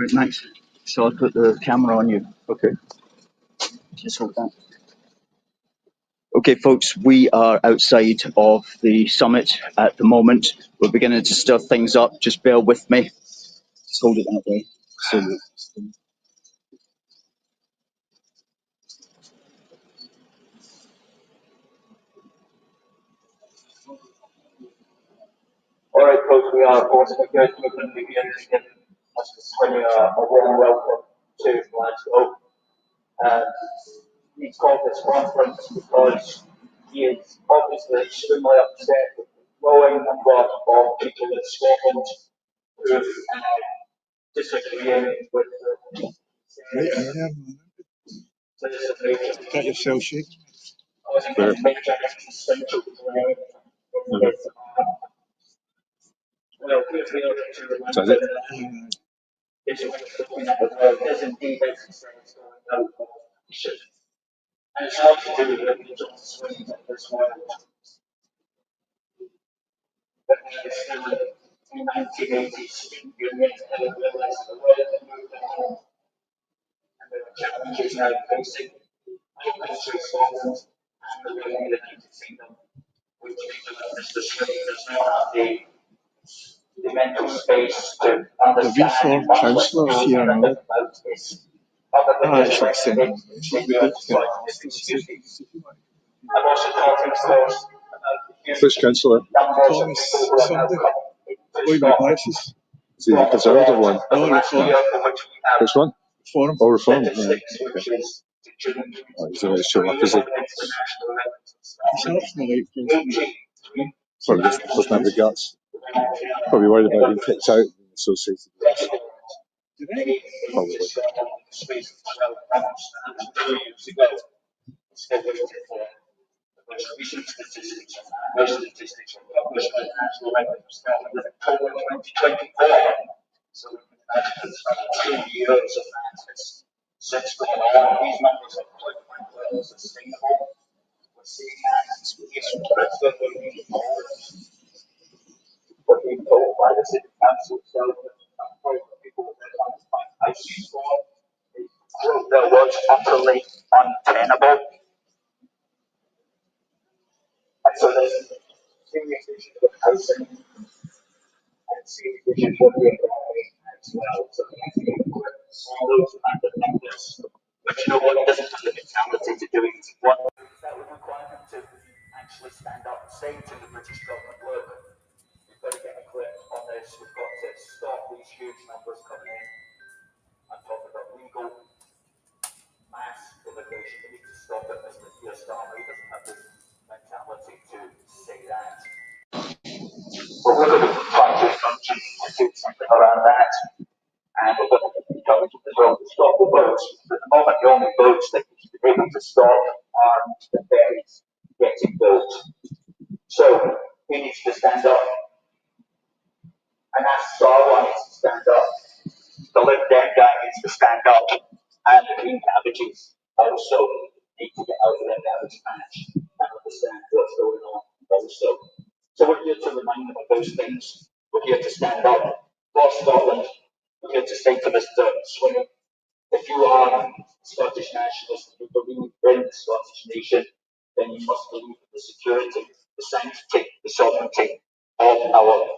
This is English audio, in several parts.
Right, nice. So I'll put the camera on you. Okay. Just hold that. Okay, folks, we are outside of the summit at the moment. We're beginning to stir things up. Just bear with me. Just hold it that way. So, All right, folks, we are also going to begin to give Mr. Swinney a warm welcome to Glasgow. He's called this conference because he is obviously extremely upset with the growing number of people in Scotland who disagreeing with the Cut yourself, shake. causing a major existential delay in his well, we're here to remember that it's looking at the world is indeed exercise going out of action. And it's not to do with the John Swinney of this world. But there is still in 1980s student unions that have realised the world had moved on. And there are challenges now facing our country, Scotland, and the United Kingdom, which Mr. Swinney does not have the mental space to understand Reformed councillors here now. I'm also talking, of course, about Which councillor? Thomas Somebody. Boy with glasses. Is he the Conservative one? No, Reform. Which one? Reform. Oh, Reform. Yeah. Okay. Oh, he's always showing up, is he? He's half my life. Probably doesn't have the guts. Probably worried about being kicked out and associated with us. Probably. Recent statistics were published by the National Revenue of Scotland in October 2024. So we can imagine it's 2 years of that since going on. These numbers are quite well sustainable. We're seeing that even president moving forward. We're being told by the city council itself that people that want to find ICU for that was utterly untenable. And so there's serious issues with housing and serious issues with the economy as well. So we need to get all those kind of numbers. But you know what? It doesn't have the mentality to do it. What that would require them to actually stand up and say to the British government, look, we've got to get a grip on this. We've got to stop these huge numbers coming in. I'm talking about legal mass immigration. We need to stop it. Mr. Keir Starmer, he doesn't have the mentality to say that. But we're going to be trying to do something around that. And we're going to be going as well to stop the votes. At the moment, the only votes that you should be able to stop are the ferries getting built. So he needs to stand up. And that's Starmer needs to stand up. The Lib Dem guy needs to stand up. And the Green Cabbages also need to get out of their cabbage patch and understand what's going on also. So we're here to remind them of those things. We're here to stand up for Scotland. We're here to say to Mr. Swinney, if you are a Scottish nationalist, if you believe in the Scottish nation, then you must believe in the security, the sanctity, the sovereignty of our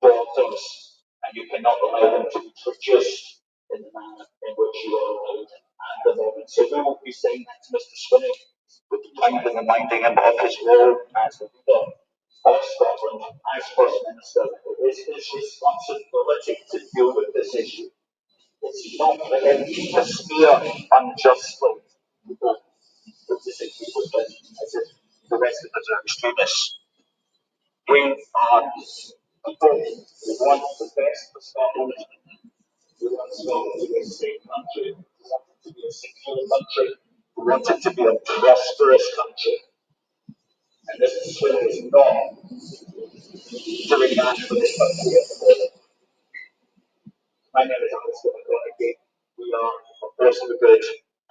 borders. And you cannot allow them to be produced in the manner in which you are allowed at the moment. So we will be saying that to Mr. Swinney, with the kind of reminding him of his role as the leader of Scotland, as First Minister. It is his responsibility to deal with this issue. It's not for him to smear unjustly people who disagree with him as if the rest of us are extremists. We are people who want the best for Scotland. We want Scotland to be a safe country. We want it to be a secure country. We want it to be a prosperous country. And this Swinney is not doing that for this country at the moment. My name is Alistair McConaughey. We are a force for good,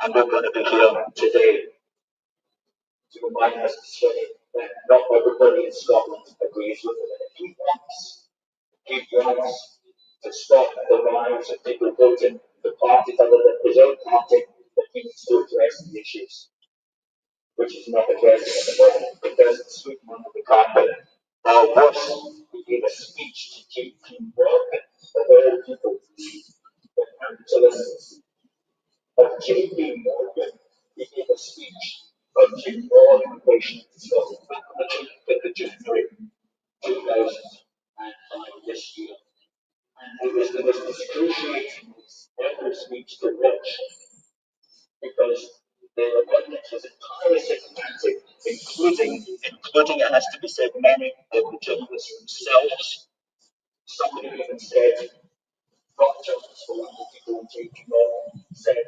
and we're going to be here today to remind Mr. Swinney that not everybody in Scotland agrees with him. And if he wants to stop the rise of people voting for parties other than his own party that he needs to address the issues, which is not addressing at the moment. It doesn't sweep them under the carpet. Or worse, he gave a speech to JP Morgan, of all people, to listen. Of JP Morgan, he gave a speech on June more immigration to Scotland back on the June 3, 2005 this year. And it was the most excruciating ever speech to watch because the audience was entirely systematic, including it has to be said, many of the journalists themselves. Somebody even said, not journalists, but one of the people in JP Morgan said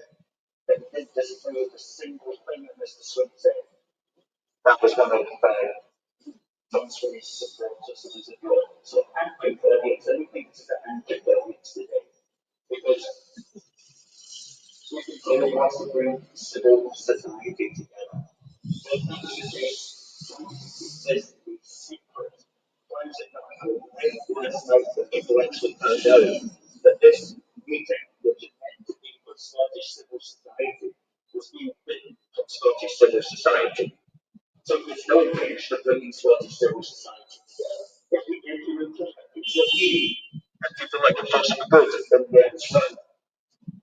that he didn't disagree with a single thing that Mr. Swinney said. That was one of John Swinney's supporters as a blog. So angry audience, I don't think this is an angry audience today. Because Swinney clearly wants to bring civil society together. But this is a secret. Why is it not how last night that people actually found out that this meeting, which is meant to be for Scottish civil society, was being written from Scottish civil society. So it's no intention of bringing Scottish civil society together. If we enter into it, it's what we and people like the person who goes and then it's run.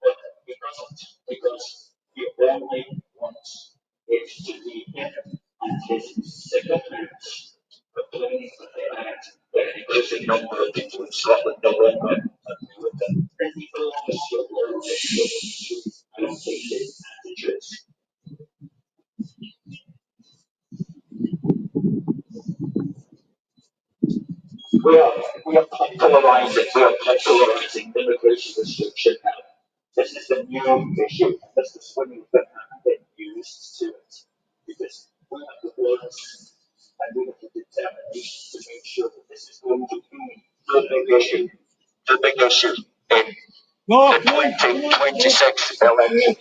But he doesn't, because he only wants it to be him and his second hands. But playing for the act that an increasing number of people in Scotland no longer agree with them. And he belongs to a world of issues and outdated attitudes. We are popularizing immigration restriction now. This is a new issue. Mr. Swinney has been used to it because we have the words and we have the determination to make sure that this is going to be the big issue in the 2026 election.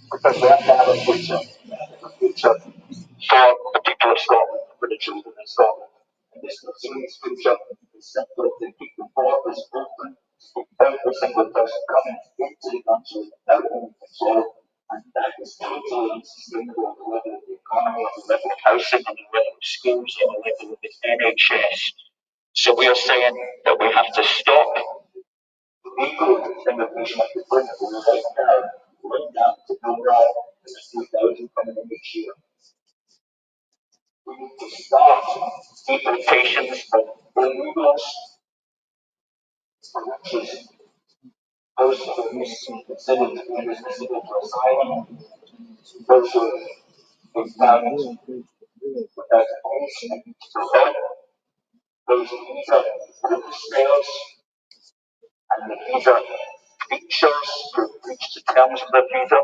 Because we have to have a future. A future for the people of Scotland, for the children of Scotland. And this Swinney's future is simply to keep the borders open to every single person coming into the country without any control. And that is totally unsustainable at the level of the economy, at the level of housing, at the level of schools, at the level of the NHS. So we are saying that we have to stop legal immigration at the point that we're right now to go down to 3,000 coming in each year. We need to start deportations of illegals, which is those who are considered to be inadmissible for asylum, those who have been found without a place and need to go home, those visa overstayers, and the visa breachers who breach the terms of the visa,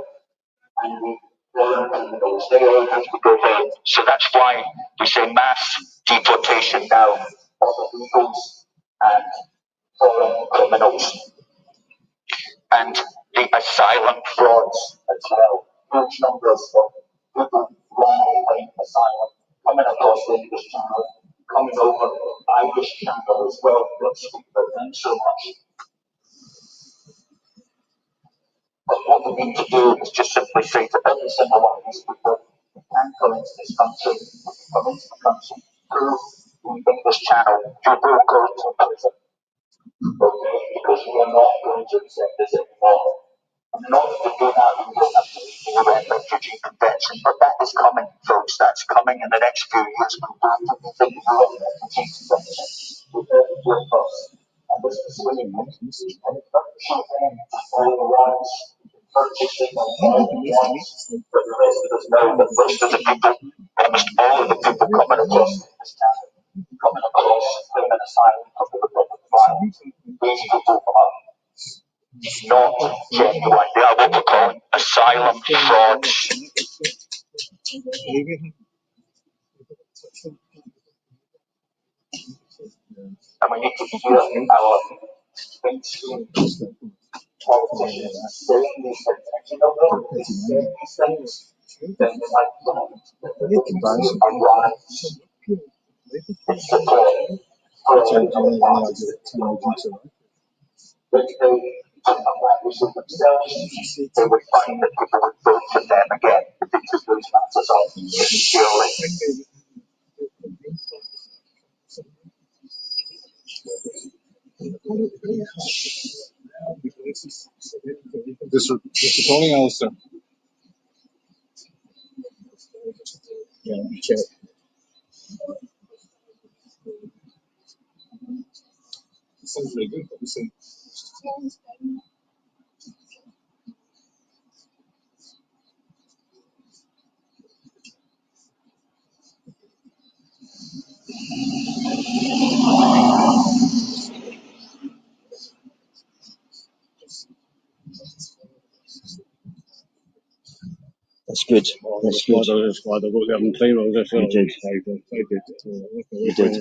and the foreign criminals, they all have to go home. So that's why we say mass deportation now of illegals and foreign criminals. And the asylum frauds as well. Huge numbers of people wrongly claiming asylum coming across the English Channel, coming over the Irish Channel as well. Let's speak about them so much. But what we need to do is just simply say to every single one of these people, you can't come into this country, if you come into the country through the English Channel, you will go to prison. Okay? Because we are not going to accept this anymore. And in order to do that, we will have to meet the UN Refugee Convention. But that is coming, folks. That's coming in the next few years. We will have to meet the UN Refugee Convention. We're there to do it first. And this is really purchasing all the rights, purchasing all the rights. But the rest of us know that most of the people, almost all of the people coming across this channel, coming across claiming asylum from the Republic of Ireland, these people are not genuine. They are what we're calling asylum frauds. And we need to hear our mainstream politicians saying these things. And you know what? They say these things then they might advise and rise. It's the goal. But they took up language of themselves, they would find that people would vote for them again if they took those matters on purely. This recording, Alistair. Yeah, let me check. It sounds really good. What you say? That's good. That's good. You did. You did.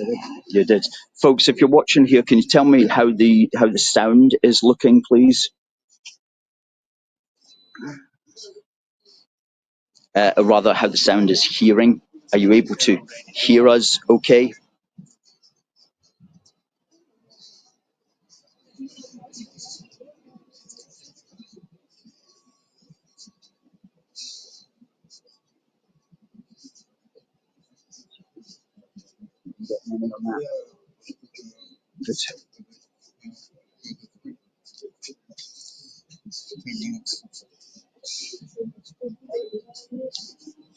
You did. Folks, if you're watching here, can you tell me how the sound is looking, please? Or rather, how the sound is hearing. Are you able to hear us okay? Good.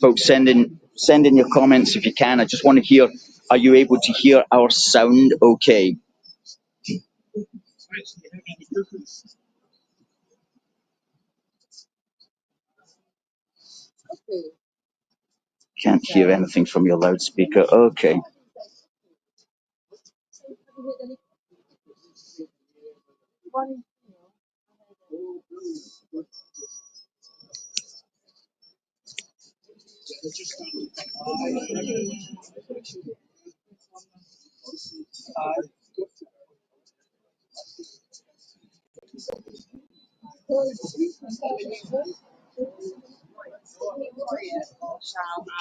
Folks, send in your comments if you can. I just want to hear, are you able to hear our sound okay? Can't hear anything from your loudspeaker. Okay.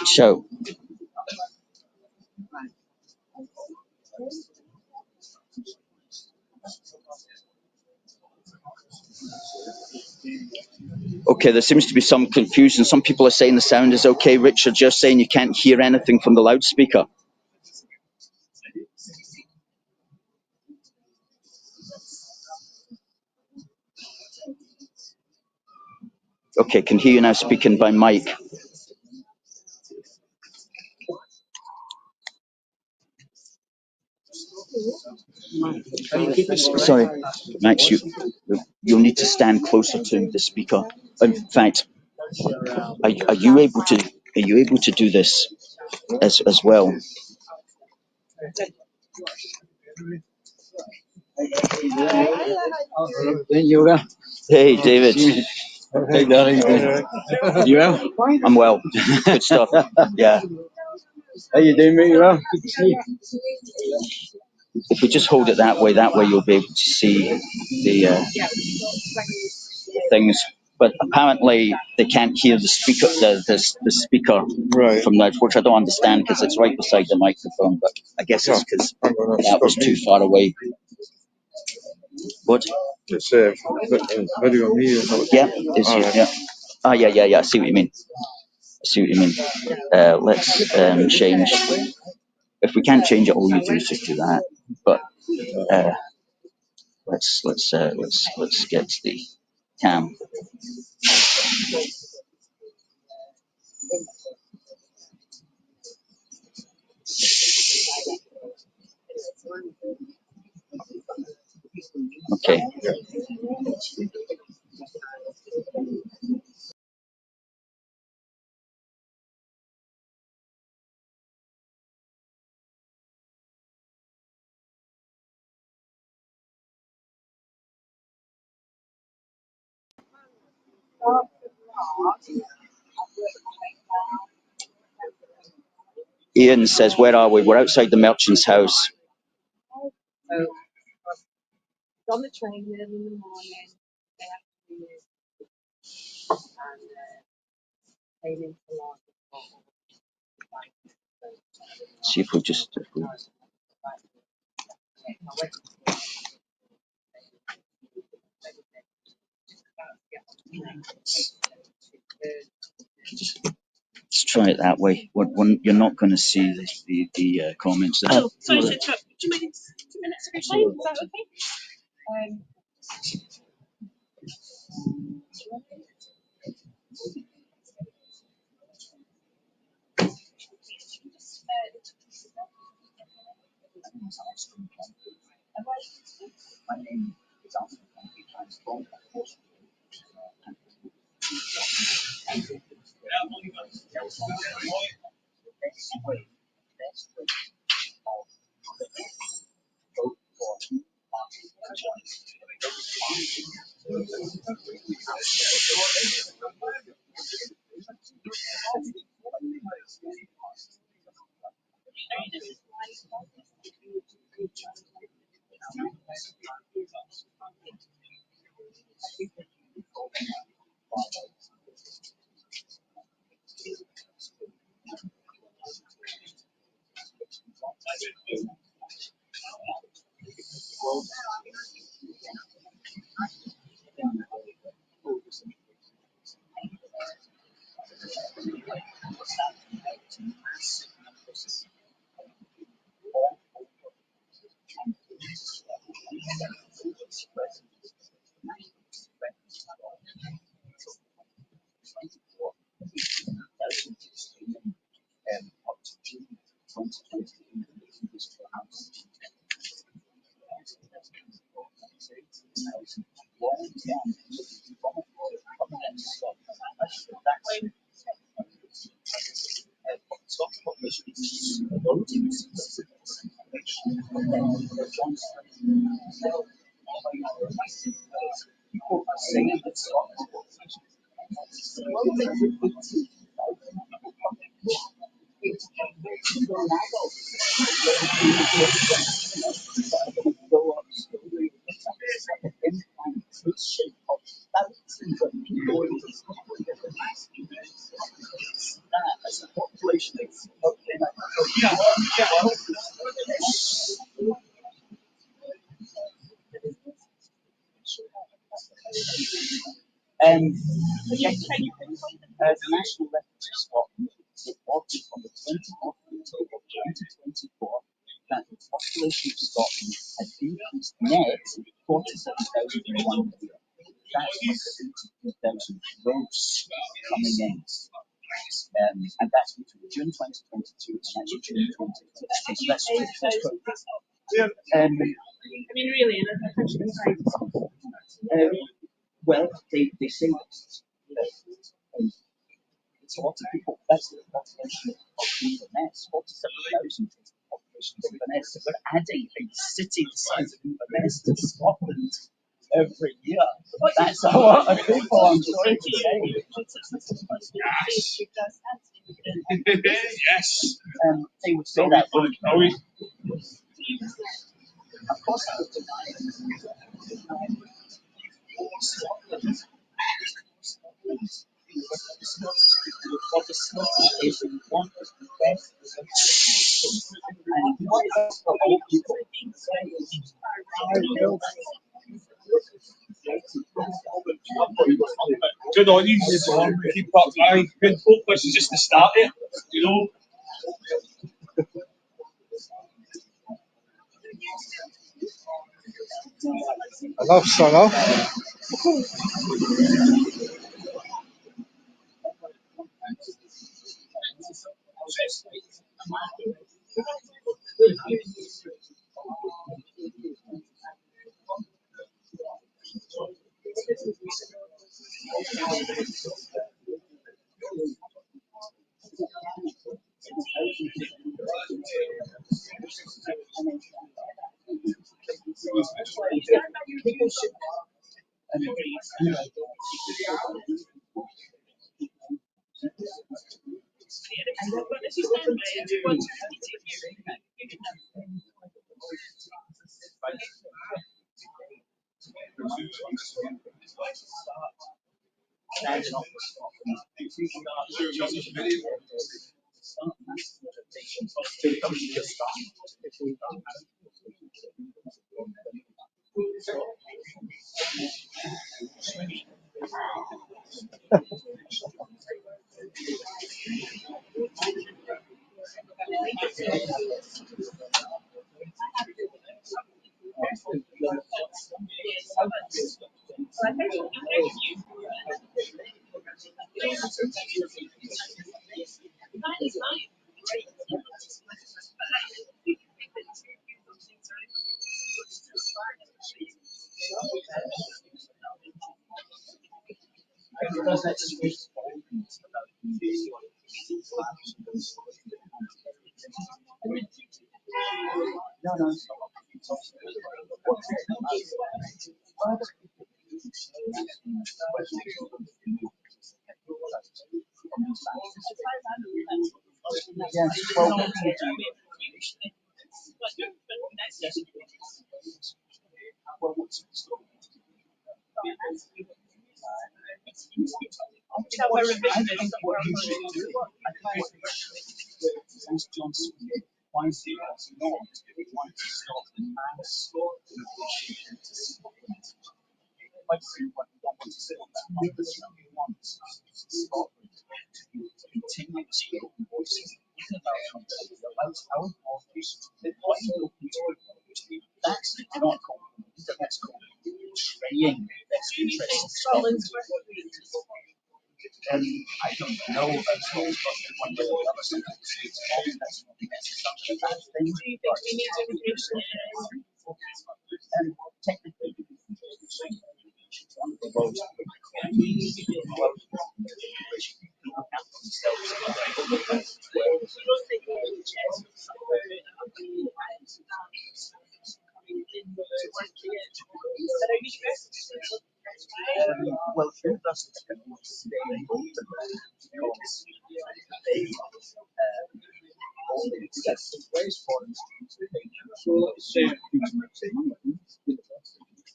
So, okay, there seems to be some confusion. Some people are saying the sound is okay. Richard, just saying you can't hear anything from the loudspeaker. Okay, can hear you now speaking by mic. Sorry, Max, you'll need to stand closer to the speaker. In fact, are you able to do this as well? Hey, David. Hey, Danny. You well? I'm well. Good stuff. Yeah. How you doing, mate? You well? Good to see you. If we just hold it that way you'll be able to see the things. But apparently they can't hear the speaker, the speaker Right. from that, which I don't understand because it's right beside the microphone. But I guess it's because that was too far away. What? It's video on me or something. Yeah. Yeah. Ah, yeah. I see what you mean. Let's change. If we can't change it, all you do is just do that. But let's get the cam. Okay. Ian says, "Where are we? We're outside the merchant's house." On the train early in the morning, they have to aiming for large. See if we just. If we, let's try it that way. You're not going to see the comments there. Oh, sorry to interrupt. 2 minutes of your time. Is that okay? My name is Alfred. The National Records of Scotland reported on the 20th of October 2024 that the population of Scotland had increased net 47,001 year. That's with 82,000 gross coming in. And that's between June 2022 and actually June 2023. So that's quite I mean, really, and that's actually fine. well, they say it's a lot of people. That's the population of Inverness. 47,000 is the population of Inverness. So we're adding a city the size of Inverness to Scotland every year. That's a lot of people, I'm sorry to say. Yes. They would say that. Are we? Of course, I would deny it. What the Scottish is one of the best and what is for all people. Good on you. Keep up, guy. Good hope this is just the start of it. You know. Hello, Solo.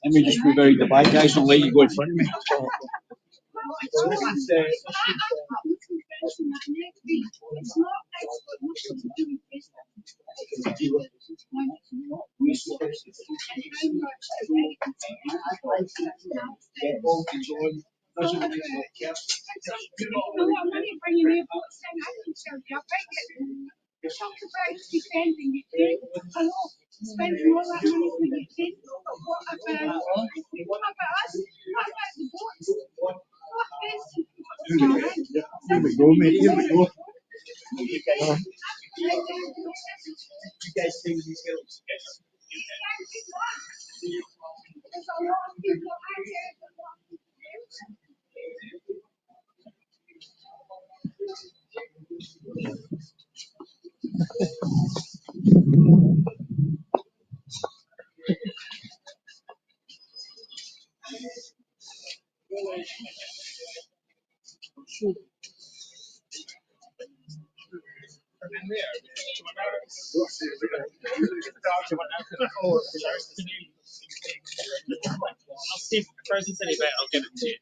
Let me just move out the back, guys. Don't let you go in front of me. Spending all that money for your kids, but what about us? What about the boats? Here we go, mate. Here we go. You guys think these girls? There's a lot of people out here that want to do. I'll see if the person's any better. I'll get it to you.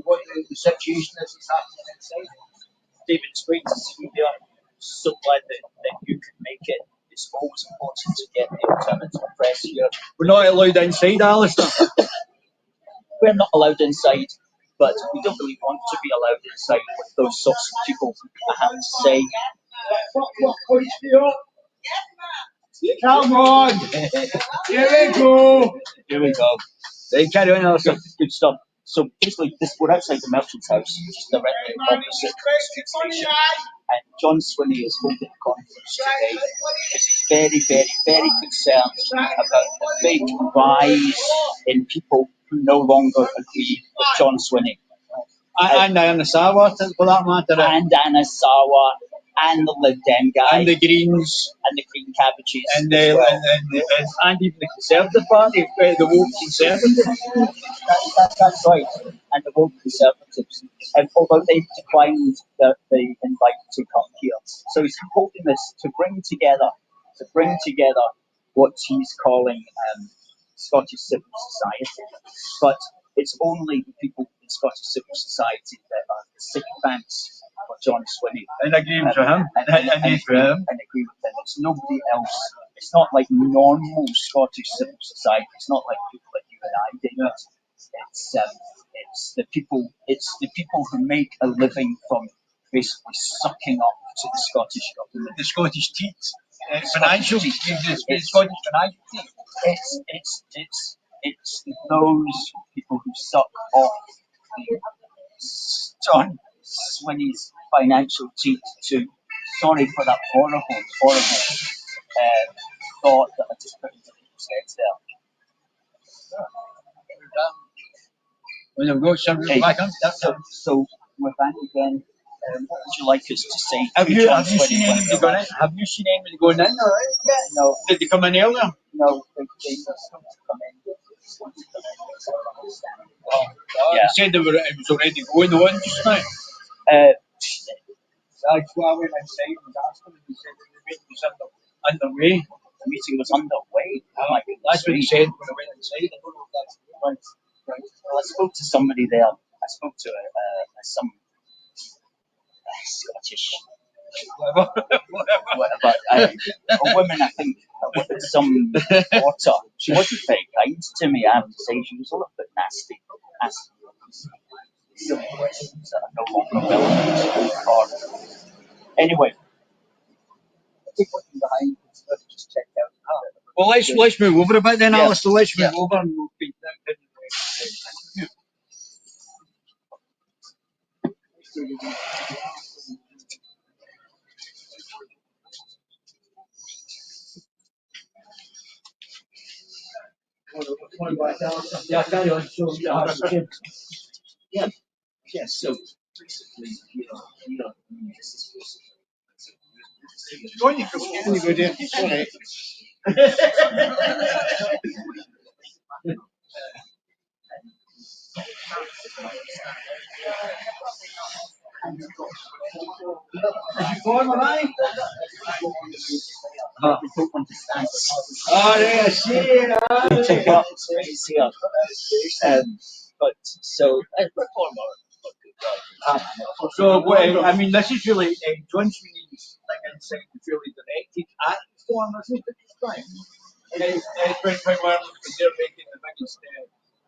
What the situation is happening inside. David Sweets, we are so glad that you could make it. It's it's always important to get the alternative press here. We're not allowed inside, Alistair. We're not allowed inside, but we don't really want to be allowed inside with those sorts of people, I have to say. Come on! Here we go! Here we go. They carry on, Alistair. Good stuff. So basically, we're outside the merchant's house, just directly opposite the station. And John Swinney is holding a conference today because he's very, very, very concerned about the big rise in people who no longer agree with John Swinney. And Anasawa, for that matter. And Anasawa, and the Lib Dem guy. And the Greens. And the Green Cabbages. And even the Conservative Party, the woke Conservatives. That's right. And the woke Conservatives. Although they've declined the invite to come here. So he's holding this to bring together what he's calling Scottish civil society. But it's only the people in Scottish civil society that are sycophants for John Swinney. And agree with him. And agree with him. It's nobody else. It's not like normal Scottish civil society. It's not like people like you and I do it. It's the people. It's the people who make a living from basically sucking up to the Scottish government. The Scottish teats. Financial. The Scottish financial teats. It's those people who suck off John Swinney's financial teeth to. Sorry for that horrible thought that I just put into people's heads there. So we're back again. What would you like us to say? Have you seen anybody going in? Have you seen anybody going in? No. Did they come in earlier? No, they were supposed to come in. They said it was already going on just now. That's why I went inside and was asking them. They said the meeting was underway. The meeting was underway. That's what he said when I went inside. I don't know if that's right. Well, I spoke to somebody there. I spoke to some Scottish, whatever. A woman, I think, with some water. She wasn't very kind to me, I have to say. She was a little bit nasty. Some questions that are no longer relevant. Anyway, I keep looking behind. Let's just check out. Well, let's move over a bit then, Alistair. Let's move over and we'll be yeah, carry on. So, Yeah, so basically, this is Go on, you go there. It's all right. Oh, yeah, see. Take up space here. But so, I mean, this is really John Sweeney's thing inside is really directed at the storm, isn't it? This time. It's when we're because they're making the biggest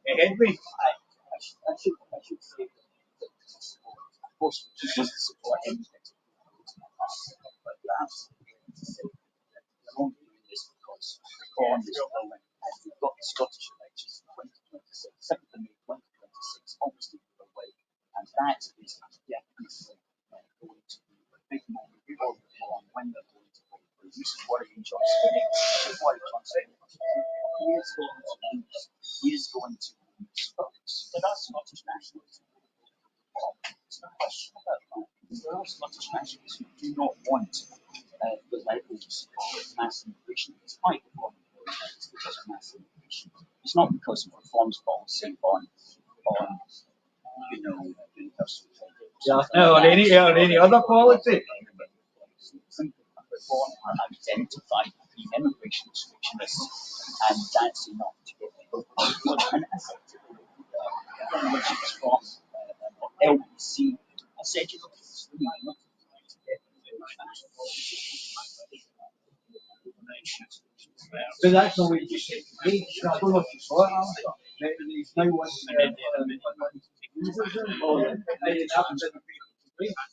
headway. I should say, of course, she doesn't support anything. But perhaps we're only doing this because reform is growing and we've got the Scottish elections in 2026, 7th of May 2026, almost a year away. And that is definitely going to be a big moment for reform when they're going to vote. This is worrying John Swinney. This is why John Swinney he is going to lose votes. There are Scottish nationalists. There's no question about that. There are Scottish nationalists who do not want the levels of mass immigration. It's quite important it's because of mass immigration. It's not because of reforms policy on universal credit. Or any other policy. Reform are identified in immigration restrictionists, and that's enough to get people. And effectively, which is from LBC, I said, it's really not to get So that's the way you say it. I don't know if you saw it, Alistair. He's now one it happens in the paper.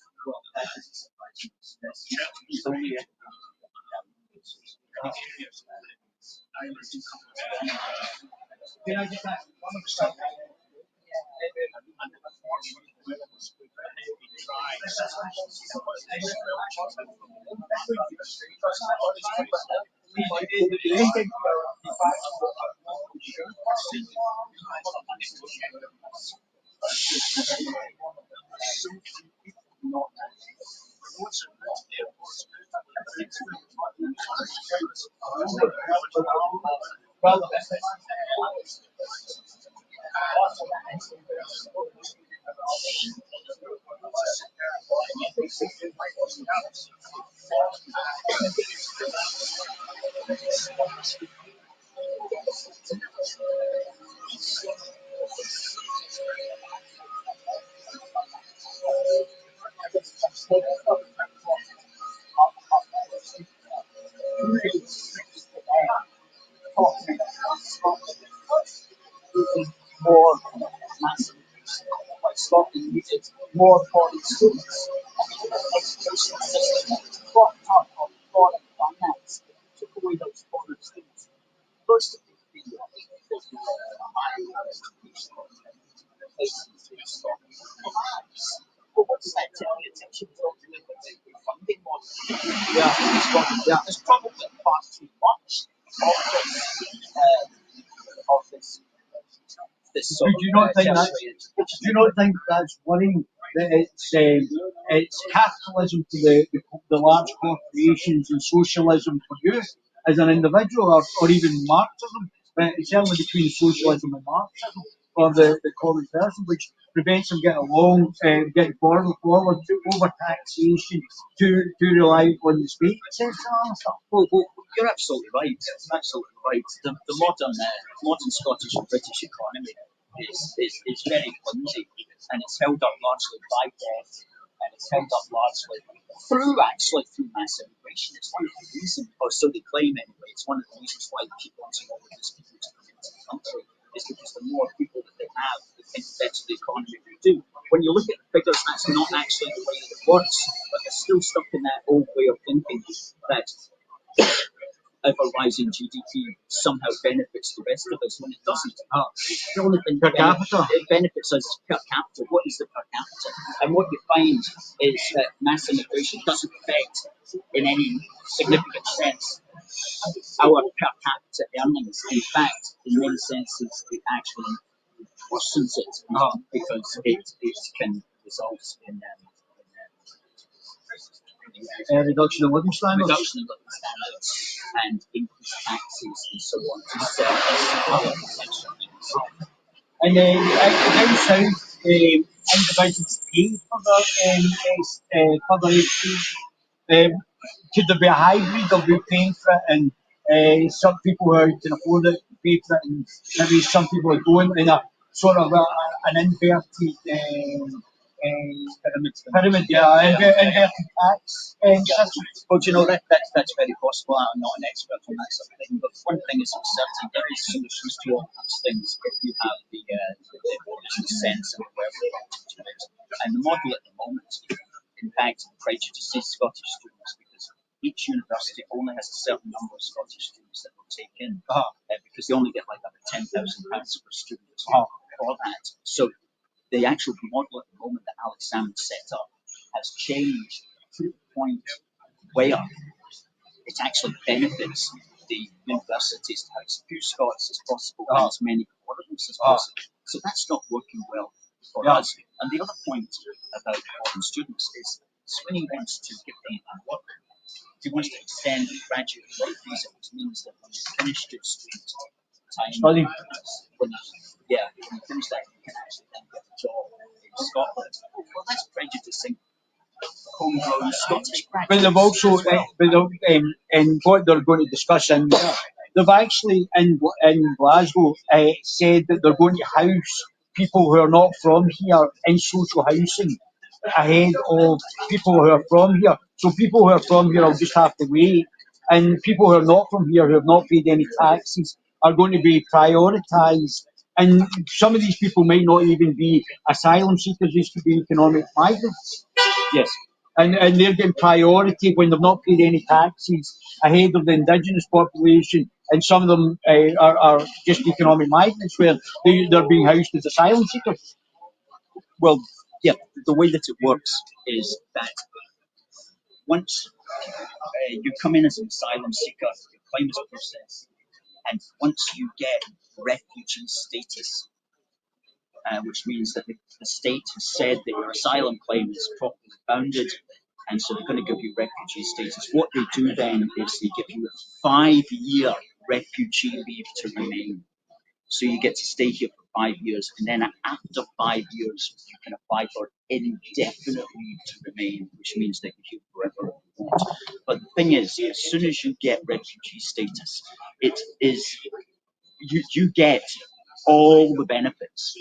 Can I just ask one of the well, more massive. Like Scotland needed more foreign students. Education system got up of foreign finance, took away those foreign students. Most of the but what's that telling attention to the funding model? There's probably far too much of this sort do you not think that's worrying? That it's capitalism for the large corporations and socialism for you as an individual, or even Marxism, but it's certainly between socialism and Marxism, or the common person, which prevents them getting along, getting forward over taxation, to rely on the state, etc. Well, you're absolutely right. Absolutely right. The modern Scottish and British economy is very clumsy, and it's held up largely by debt, and it's held up largely through mass immigration. It's one of the reasons, or so they claim anyway. It's one of the reasons why they keep wanting all of these people to come into the country. Is because the more people that they have, the better the economy will do. When you look at the figures, that's not actually the way that it works, but they're still stuck in that old way of thinking that ever rising GDP somehow benefits the rest of us when it doesn't. The only thing Per capita. it benefits us per capita. What is the per capita? And what you find is that mass immigration doesn't affect in any significant sense our per capita earnings. In fact, in many senses, it actually worsens it because it can result in Reduction in living standards. And increased taxes and so on to service other sections. And down south, individuals pay for their education. Could there be a hybrid of you paying for it and some people who can afford it pay for it, and maybe some people are going in a sort of an inverted pyramid, inverted tax system? Well, do you know that's very possible. I'm not an expert on that sort of thing, but one thing is for certain: there is solutions to all those things if you have the sense of where we want to do it. And the model at the moment, in fact, prejudices Scottish students because each university only has a certain number of Scottish students that will take in, because they only get like up to £10,000 per student for that. So the actual model at the moment that Alex Salmon set up has changed to the point where it actually benefits the universities to have as few Scots as possible and as many foreigners as possible. So that's not working well for us. And the other point about foreign students is Swinney wants to give them work. He wants to extend the graduate work visa, which means that when you finish your student time, when you finish that, you can actually then get a job in Scotland. Well, that's prejudicing homegrown Scottish graduates. But they've also, in what they're going to discuss in there, they've actually in Glasgow said that they're going to house people who are not from here in social housing ahead of people who are from here. So people who are from here will just have to wait and people who are not from here, who have not paid any taxes, are going to be prioritised. And some of these people might not even be asylum seekers; these could be economic migrants. Yes. And they're getting priority when they've not paid any taxes ahead of the indigenous population, and some of them are just economic migrants where they're being housed as asylum seekers. Well, yeah, the way that it works is that once you come in as an asylum seeker, your claim is processed, and once you get refugee status, which means that the state has said that your asylum claim is properly founded, and so they're going to give you refugee status. What they do then is they give you a 5-year refugee leave to remain. So you get to stay here for 5 years, and then after 5 years, you can apply for indefinite leave to remain, which means that you're here forever if you want. But the thing is, as soon as you get refugee status, it is you get all the benefits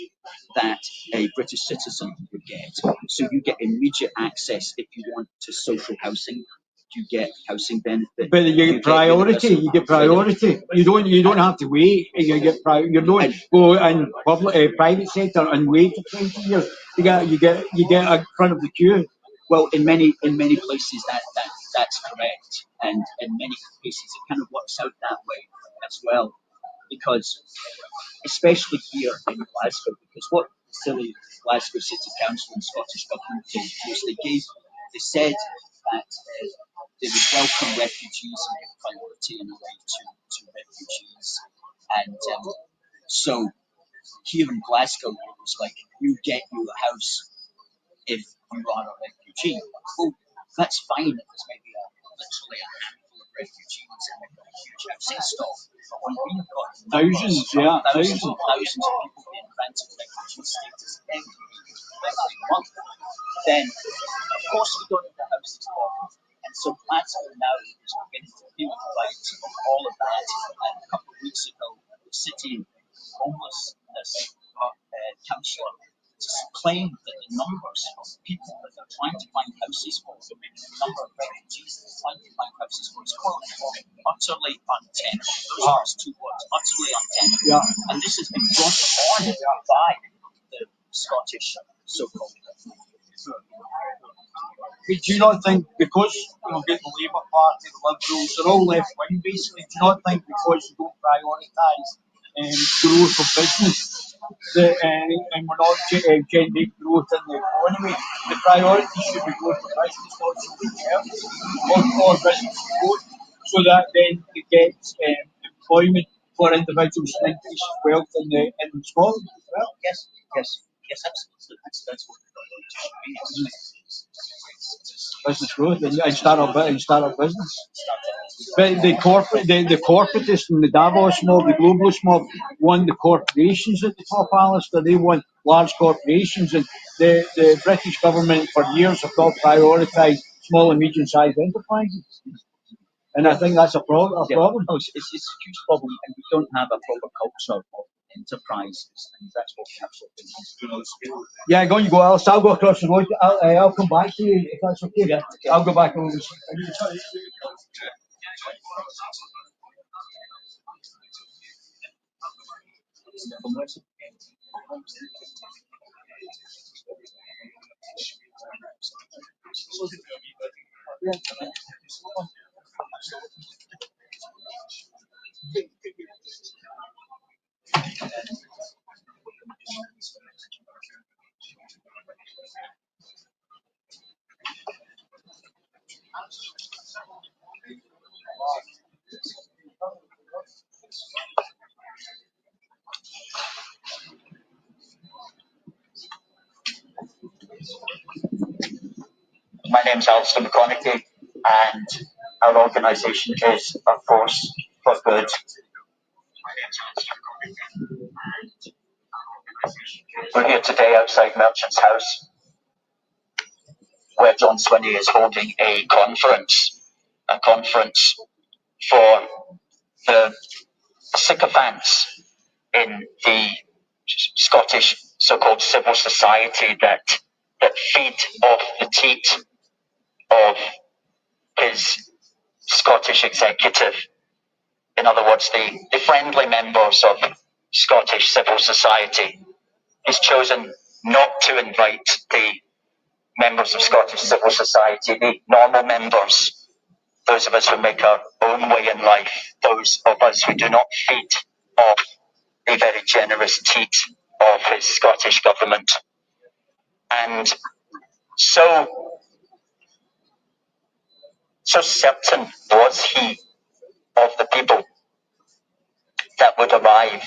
that a British citizen would get. So you get immediate access if you want to social housing. You get housing benefit. But you get priority. You get priority. You don't have to wait. You get you don't go in public private sector and wait for 20 years. You get in front of the queue. Well, in many places that's correct, and in many places it kind of works out that way as well, because especially here in Glasgow, because what the silly Glasgow City Council and Scottish Government did was they said that they would welcome refugees and give priority in a way to refugees, and so here in Glasgow it was like you get you a house if you are a refugee. Well, that's fine if there's maybe literally a handful of refugees and we've got a huge housing stock. But when we've got Thousands of people being granted refugee status every month, then of course we don't have the housing stock. And so Glasgow now is beginning to feel the weight of all of that. And a couple of weeks ago, the city homelessness councillor claimed that the numbers of people that they're trying to find houses for, the number of refugees that they're trying to find houses for, is utterly untenable. Those are his two words, utterly untenable. Yeah. And this has been brought on by the Scottish so-called. Do you not think because get the Labour Party, the Liberals, they're all left wing basically? Do you not think because you don't prioritise growth of business that, and we're not generating growth in the economy, the priority should be growth of business, not social services or business growth, so that then you get employment for individuals and increases wealth in Scotland as well? Yes, absolutely. That's what we're going to do. Business growth and start up business. But the corporatists and the Davos mob, the globalist mob, want the corporations at the top, Alistair. They want large corporations, and the British government for years have not prioritised small and medium-sized enterprises. And I think that's a problem. No, it's a huge problem, and we don't have a proper culture of enterprises, and that's what we have to do. Yeah, go, you go, Alistair. I'll go across the road. I'll come back to you if that's okay. Yeah. I'll go back over. My name's Alistair McConaughey, and our organisation is A Force for Good. We're here today outside Merchant's House, where John Swinney is holding a conference for the sycophants in the Scottish so-called civil society that feed off the teat of his Scottish executive, in other words, the friendly members of Scottish civil society, he's chosen not to invite the members of Scottish civil society, the normal members, those of us who make our own way in life, those of us who do not feed off the very generous teat of his Scottish government. And so certain was he of the people that would arrive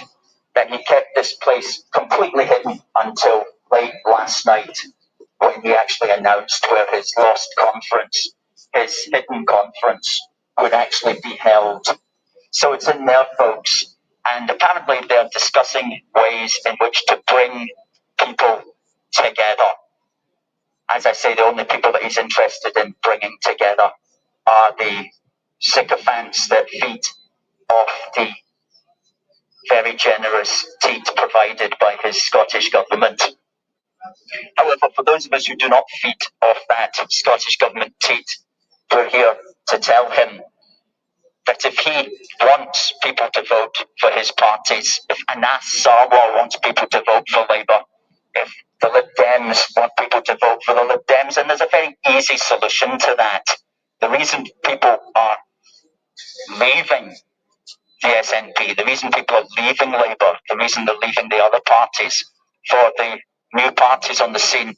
that he kept this place completely hidden until late last night, when he actually announced where his lost conference, his hidden conference, would actually be held. So it's in there, folks, and apparently they're discussing ways in which to bring people together. As I say, the only people that he's interested in bringing together are the sycophants that feed off the very generous teat provided by his Scottish government. However, for those of us who do not feed off that Scottish government teat, we're here to tell him that if he wants people to vote for his parties, if Anas Sarwar wants people to vote for Labour, if the Lib Dems want people to vote for the Lib Dems, and there's a very easy solution to that. The reason people are leaving the SNP, the reason people are leaving Labour, the reason they're leaving the other parties for the new parties on the scene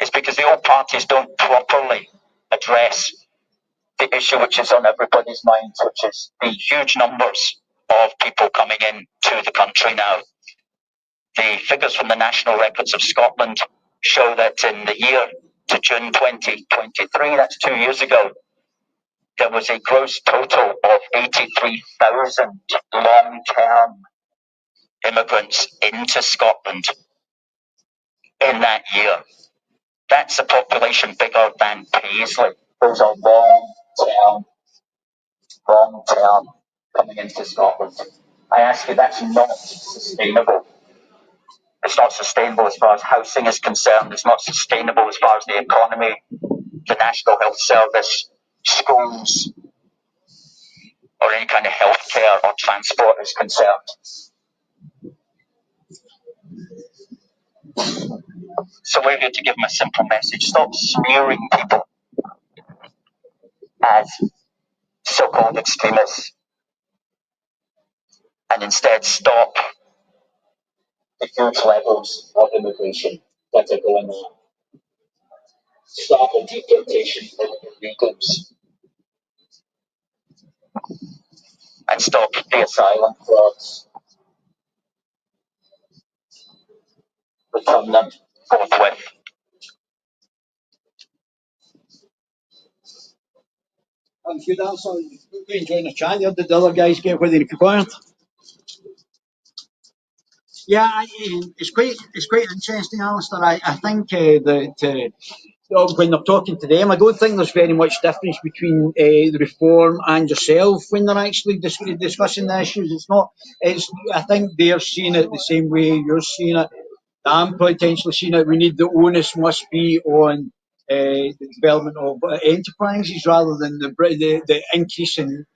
is because the old parties don't properly address the issue which is on everybody's minds, which is the huge numbers of people coming in to the country now. The figures from the National Records of Scotland show that in the year to June 2023, that's 2 years ago, there was a gross total of 83,000 long-term immigrants into Scotland in that year. That's a population bigger than Paisley. Those are long-term coming into Scotland. I ask you, that's not sustainable. It's not sustainable as far as housing is concerned. It's not sustainable as far as the economy, the National Health Service, schools, or any kind of healthcare or transport is concerned. So we're here to give them a simple message. Stop smearing people as so-called extremists, and instead stop the huge levels of immigration that are going on. Stop the deportation of illegals, and stop the asylum frauds. Return them forthwith. Thank you, that's all. We're enjoying the chat there. Did the other guys get what they required? Yeah, it's quite interesting, Alistair. I think that when they're talking to them, I don't think there's very much difference between the Reform and yourself when they're actually discussing the issues. It's not. I think they're seeing it the same way you're seeing it. I'm potentially seeing it. We need the onus must be on the development of enterprises rather than the increase in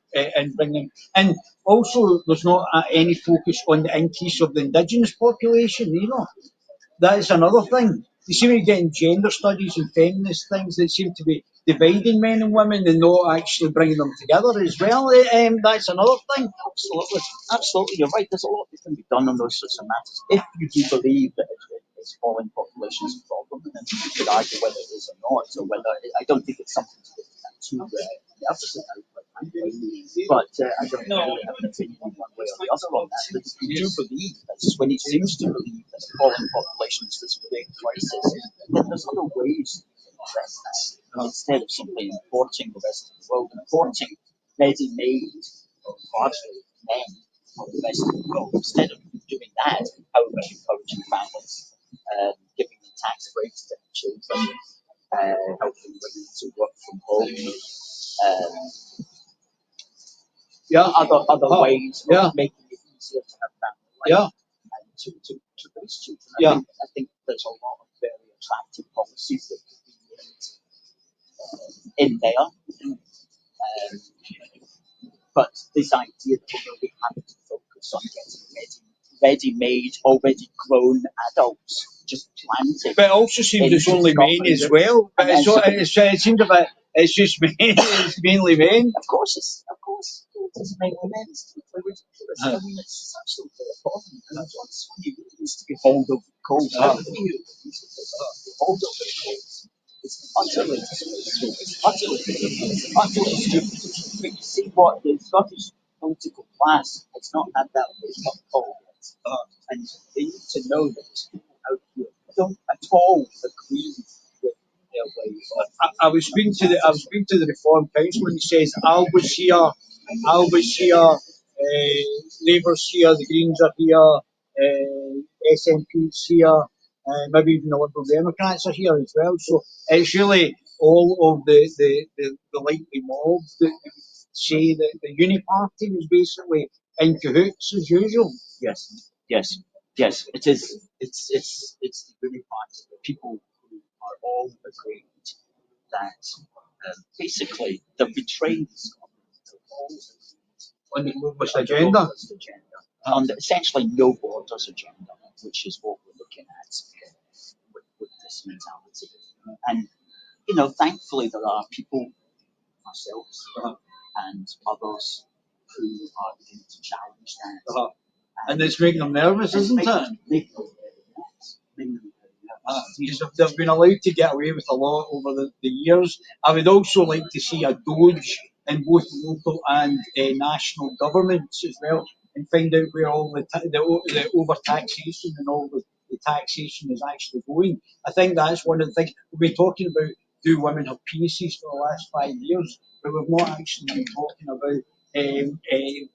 bringing. And also, there's not any focus on the increase of the indigenous population either. That is another thing. You seem to be getting gender studies and feminist things that seem to be dividing men and women and not actually bringing them together as well. That's another thing. Absolutely, you're right. There's a lot that can be done on those sorts of matters. If you do believe that it's falling population is a problem, then you could argue whether it is or not, or whether I don't think it's something to the opposite. But I don't really have an opinion one way or the other on that. But if you do believe that Swinney seems to believe that a falling population is this big crisis, then there's other ways to address that. Instead of simply importing the rest of the world, importing ready-made, largely men from the rest of the world. Instead of doing that, how about encouraging families, giving them tax breaks to children, helping women to work from home, other ways of making it easier to have family life and to raise children. I think there's a lot of very attractive policies that could be made in there. But this idea that we have to focus on getting ready-made, already grown adults, just planted. But it also seems it's into only men Scotland. as well. But And it seems a bit. It's just men. It's mainly men. of course, it's mainly men. It's totally ridiculous. I mean, it's absolutely appalling. And that's what Swinney really needs to be hauled over the coals. Everybody who needs to be hauled over the coals. It's utterly stupid. Utterly ridiculous. Utterly stupid. But you see what the Scottish political class has not had that wake-up call yet. And they need to know that there's people out here who don't at all agree with their ways. I was speaking to the Reform Council, and he says Alba's here, Labour's here, the Greens are here, SNP's here, maybe even the Liberal Democrats are here as well. So it's really all of the likely mob that would say that the Uni Party was basically in cahoots as usual. Yes. It is. It's the really part of the people who are all agreed that basically they're betraying Scotland. They're all agreed On the globalist on the agenda. globalist agenda, on the essentially no borders agenda, which is what we're looking at with this mentality. And thankfully there are people, ourselves and others, who are beginning to challenge that. And it's making them nervous, isn't it? Make them very nervous. Make them very nervous. Because they've been allowed to get away with a lot over the years. I would also like to see a Doge in both local and national governments as well, and find out where all the over taxation and all the taxation is actually going. I think that's one of the things we've been talking about. Do women have penises for the last 5 years? But we've not actually been talking about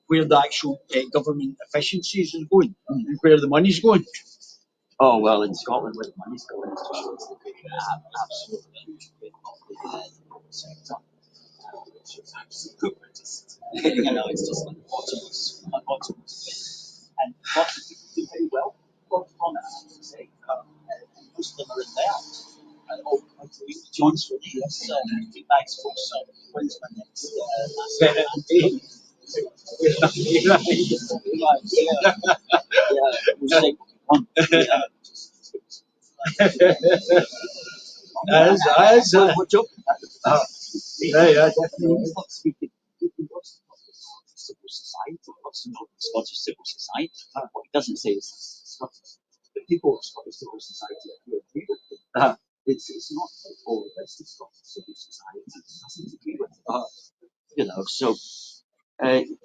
where the actual government efficiencies is going and where the money's going. Oh well, in Scotland, where the money's going is to show it's the absolutely huge bit of the sector, which is absolutely it's just like bottomless, and lots of people do very well. Lots on it, I have to say. Most of them are in there. John Swinney, yes, big bags full, so when's my next we'll say one. We're joking. Definitely. He's not speaking. He wants to talk about civil society. He wants to talk about Scottish civil society. What he doesn't say is Scottish. The people of Scottish civil society who agree with him. It's not like all the rest of Scottish civil society doesn't agree with him. So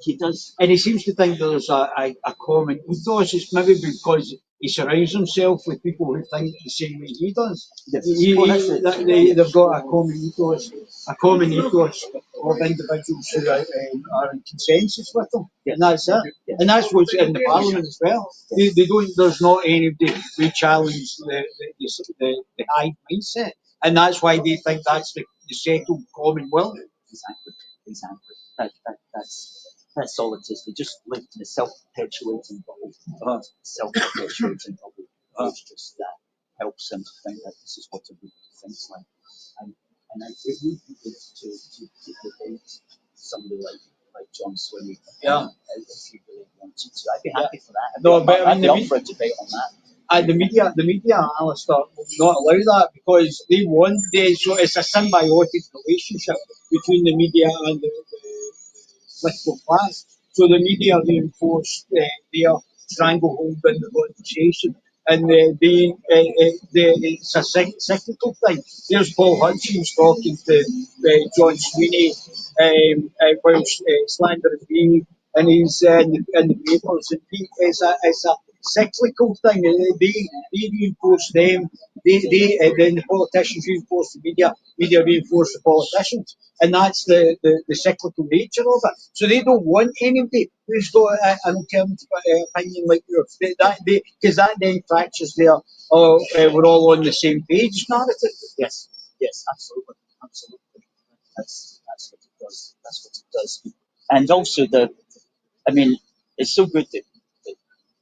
he does. And he seems to think there's a common ethos. It's maybe because he surrounds himself with people who think the same way he does. They've got a common ethos of individuals who are in consensus with them, and that's it. And that's what's in the Parliament as well. They don't. There's not anybody who challenge the high mindset, and that's why they think that's the settled common will. Exactly. That's all it is. They just live in a self-perpetuating bubble. Self-perpetuating bubble, which just helps them to think that this is what everybody thinks like. And it would be good to debate somebody like John Swinney. If he really wanted to. I'd be happy for that. I'd be up for a debate on that. The media analysts will not allow that because they want so it's a symbiotic relationship between the media and the political class. So the media reinforce their stranglehold in the conversation, and it's a cyclical thing. There's Paul Hutchins talking to John Swinney whilst slandering me, and he's in the papers. And it's a cyclical thing. They reinforce them. Then the politicians reinforce the media reinforce the politicians, and that's the cyclical nature of it. So they don't want anybody who's got an alternative opinion like yours. Because that then fractures their we're all on the same page narrative. Yes, absolutely. That's what it does. That's what it does. And also it's so good that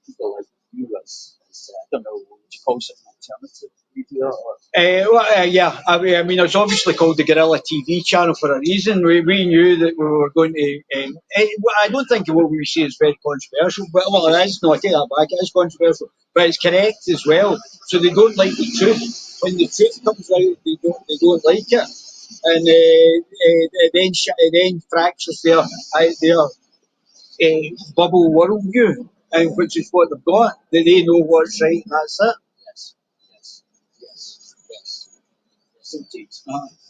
people like you as I don't know, would you call it an alternative Yeah, I mean, it's obviously called the Guerrilla TV channel for a reason. We knew that we were going to. I don't think what we say is very controversial, but well, it is. No, I take that back. It is controversial, but it's correct as well. So they don't like the truth. When the truth comes out, they don't like it, and it then fractures their bubble worldview, and which is what they've got. They know what's right, and that's it.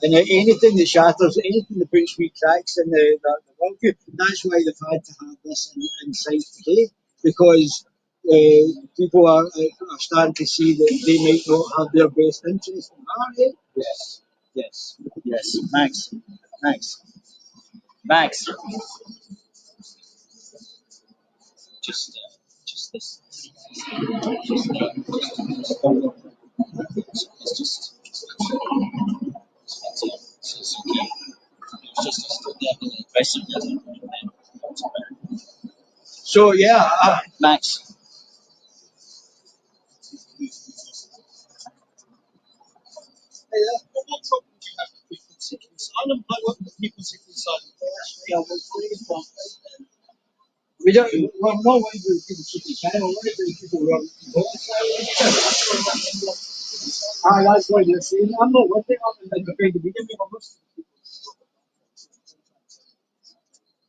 And anything that shatters, anything that puts wee cracks in the worldview, that's why they've had to have this in sight today, because people are starting to see that they might not have their best interest in heart. Yes. Max. Just this. So yeah, Max. we don't. Well, no one do people keep channel. What do people run? That's why they're saying. I'm not with it. I'm in the kind of media.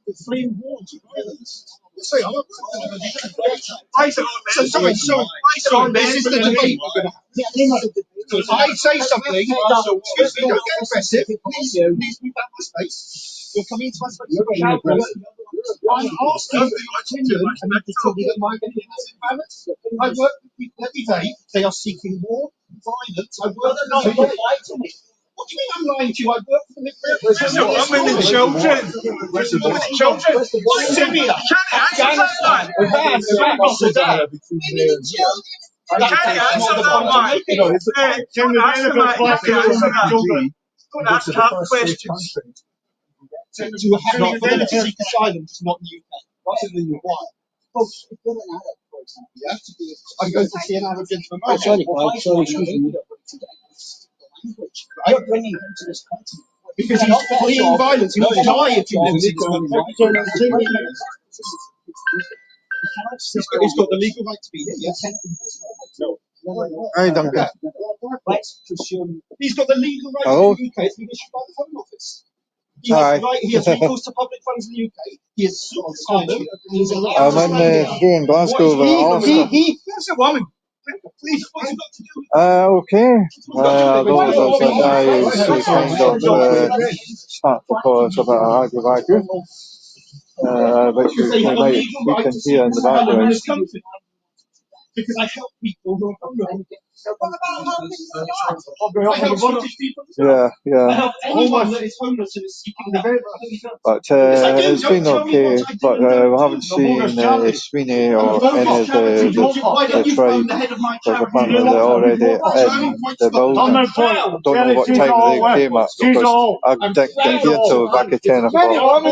The flame wars of violence. Sorry, I'm not. Sorry, this is the debate we're going to have. If I say something, excuse me, don't get aggressive. Please move back my space. You're coming into my space. I'm asking your opinion, and you tell me that my opinion is invalid. I work with people every day. They are seeking war, violence. I work with them. What do you mean I'm lying to you? I work for the There's a woman and children. There's a woman and children. Syria. Afghanistan. Can you answer that, man? Don't answer that. Don't ask hard questions. To have not been to seek asylum, just not in the UK. That's in the UK. Folks, if you're an Arab, for example, you have to be. I'm going to see an Arab gentleman. Oh, sorry, excuse me. Language. You're bringing him to this country. Because he's fleeing violence. He will die if he lives in this country. He's got the legal right to be here, yes? Hey, Duncan. Let's presume. He's got the legal right Hello? to be in the UK. It's been issued by the Home Office. He has, he has recourse to public funds in the UK. He is sought asylum. He's allowed I'm in Glasgow, but Ulster. That's a woman. Please, what's it got to do with Okay. There's a guy who's kind of starting to cause a bit of aggy-waggy, which you can hear in the background. because I help people who are vulnerable. Yeah. I help anyone that is homeless and is seeking help. But it's been okay. But we haven't seen Swinney or any of the tribe, because apparently they're already in the building. I don't know what time they came at, because I didn't get here till back at 10 o'clock.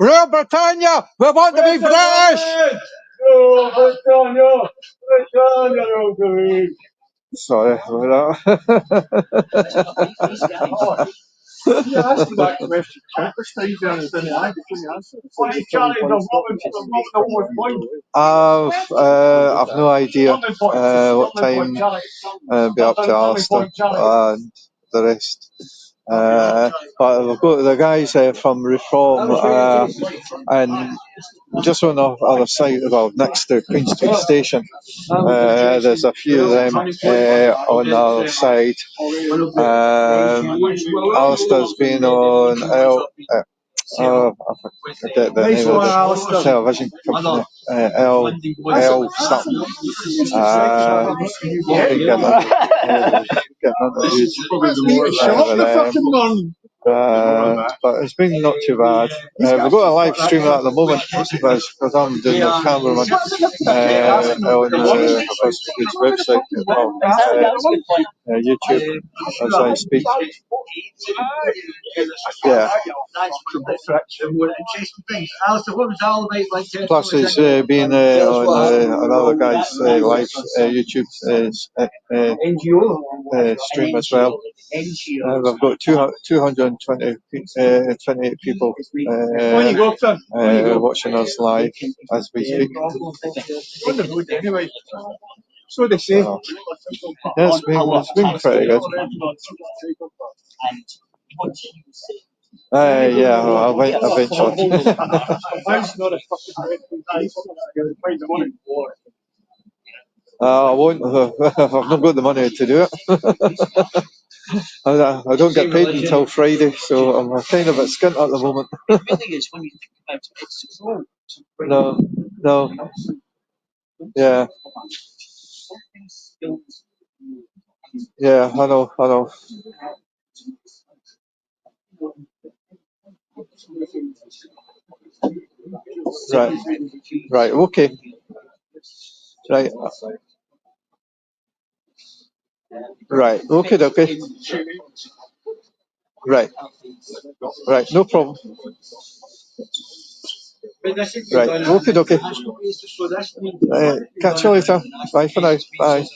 Real Britannia, we want to be British! Sorry about that. I've no idea what time be up to Alistair and the rest. But we've got the guys from Reform and just on the other side, well, next to Queen Street Station. There's a few of them on the other side. Alistair's been on I forget the name of the television company. L something. Getting interviewed with them. but it's been not too bad. We've got a live stream at the moment because I'm doing the cameraman on the First Foods website, well, YouTube, as I speak. Yeah. Plus, it's been on another guy's live YouTube stream as well. We've got 228 people watching us live as we speak. So they say. Yeah, it's been pretty good. Yeah, well, eventually. I won't. I've not got the money to do it. I don't get paid until Friday, so I'm kind of at skint at the moment. No. Yeah. Yeah, I know. Right, okay. Right, okay. Right, no problem. Right, okay. Catch you later. Bye for now. Bye.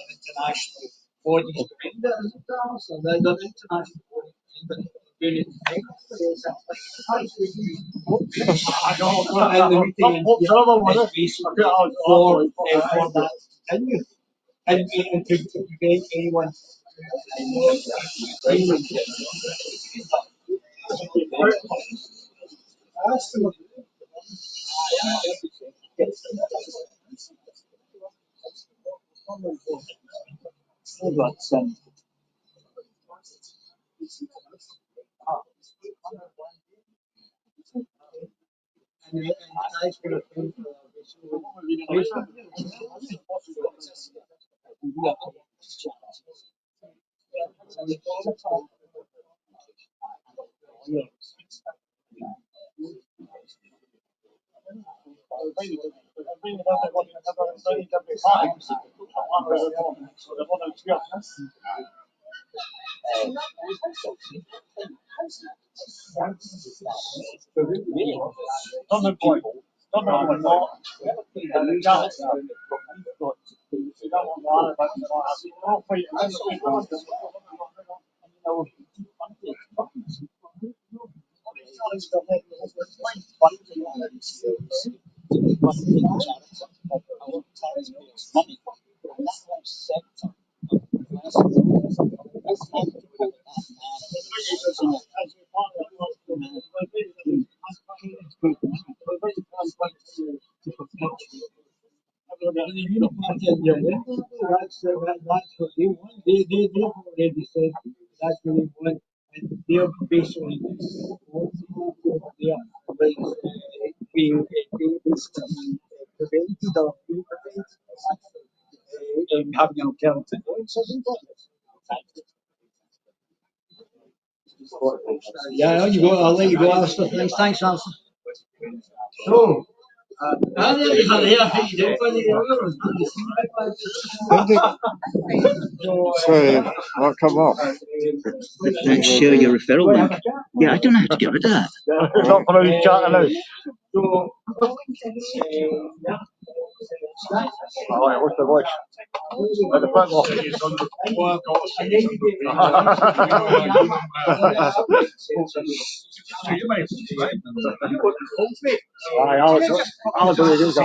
Yeah, you go. I'll let you go, Alistair. Thanks, Alistair. So, Sorry, what come off? Let's share your referral link. Yeah, I don't know how to get rid of that. Not for a chat now. Alright, what's the voice? The front office is on the I'll do it as a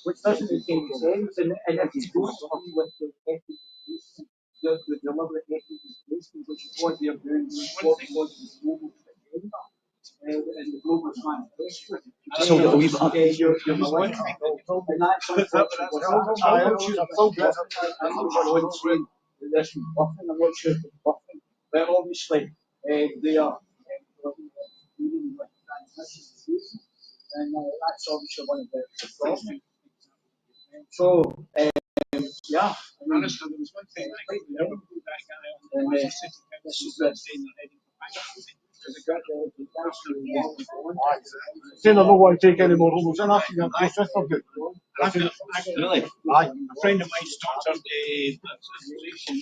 Which doesn't make any sense. And if you don't agree with the ethnic based, the deliberate ethnic displacement, which is what they're doing, what was the global agenda and the global manifesto. Just hold it a wee bit up. You're malignant. And that's unfortunate. I'm not saying that this is buffing, I'm not sure if it's buffing, but obviously they are dealing with transmission, and that's obviously one of the problems. So, yeah. Honestly, there was one thing I think we never put that guy on the city council saying they're heading for bankruptcy. Saying I don't want to take any more rules in after that process, they're good. Really? Aye. A friend of mine's daughter, she works in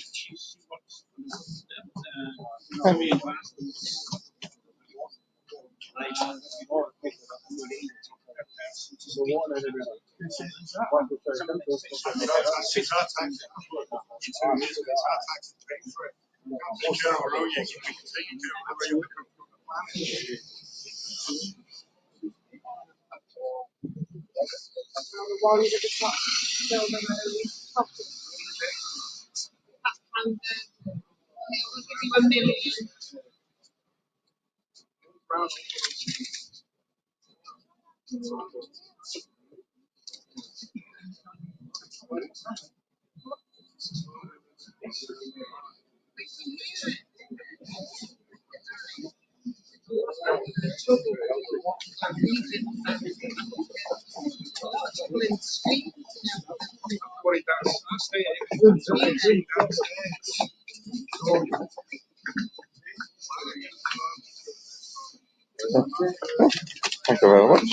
Thank you very much.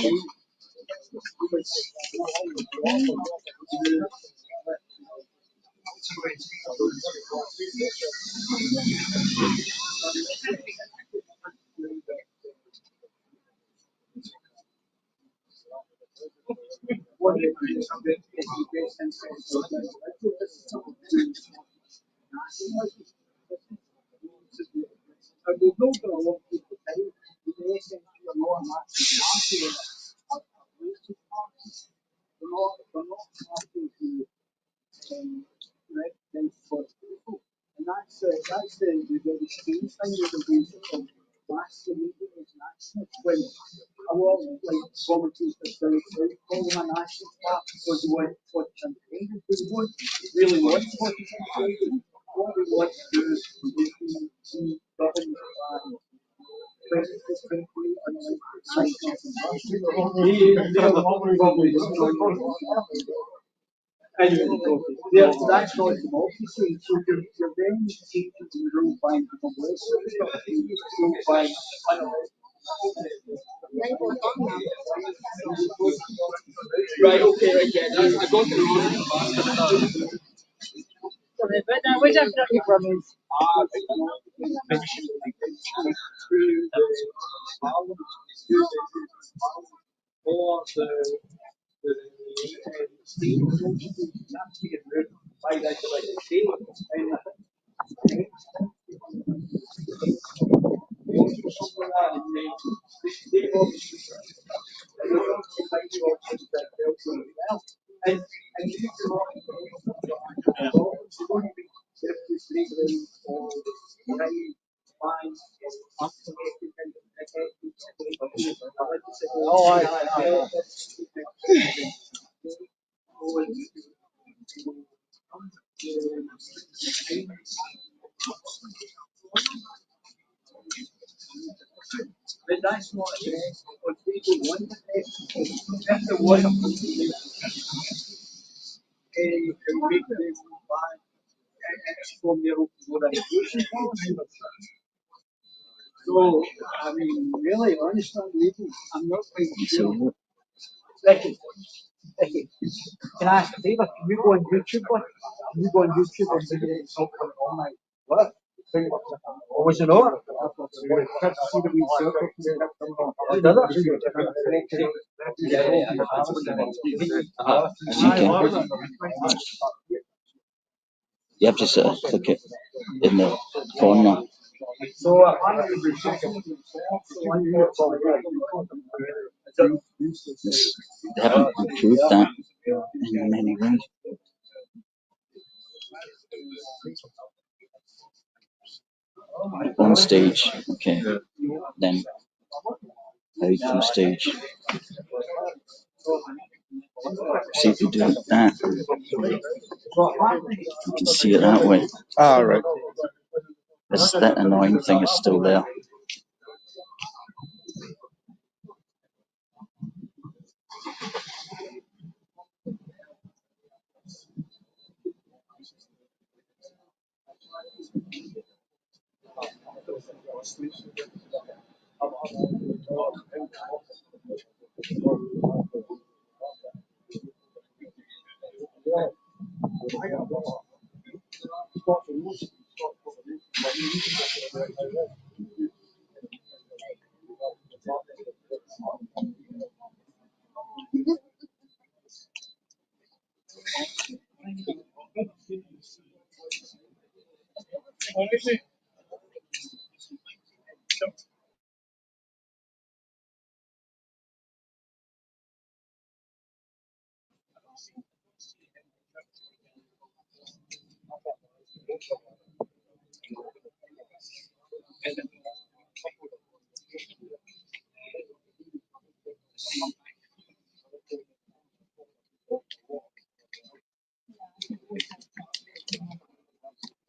And that's the strange thing with the basic of mass media international when a lot of like commentators down south call them a nationalist party because they want Scottish independence, but they don't really want Scottish independence. What they want to do is see government anyway, that's not democracy. So you're then changing the rule by rule by right, okay, right, yeah, that's, I got the rule. But now we're definitely running. Or the state by that state and but that's not what people want. That's the one make them buy from their organization. So, I mean, really, honestly, I'm not quite sure. Second, Hey, can I ask a favour? Can you go on YouTube, boy? Can you go on YouTube and see that it's all coming on, mate? What? Oh, was it not? You have to sort of click it in the corner. They haven't improved that in many ways. On stage, okay. Then out from stage. See if you do it that. You can see it that way. Ah, right. That annoying thing is still there.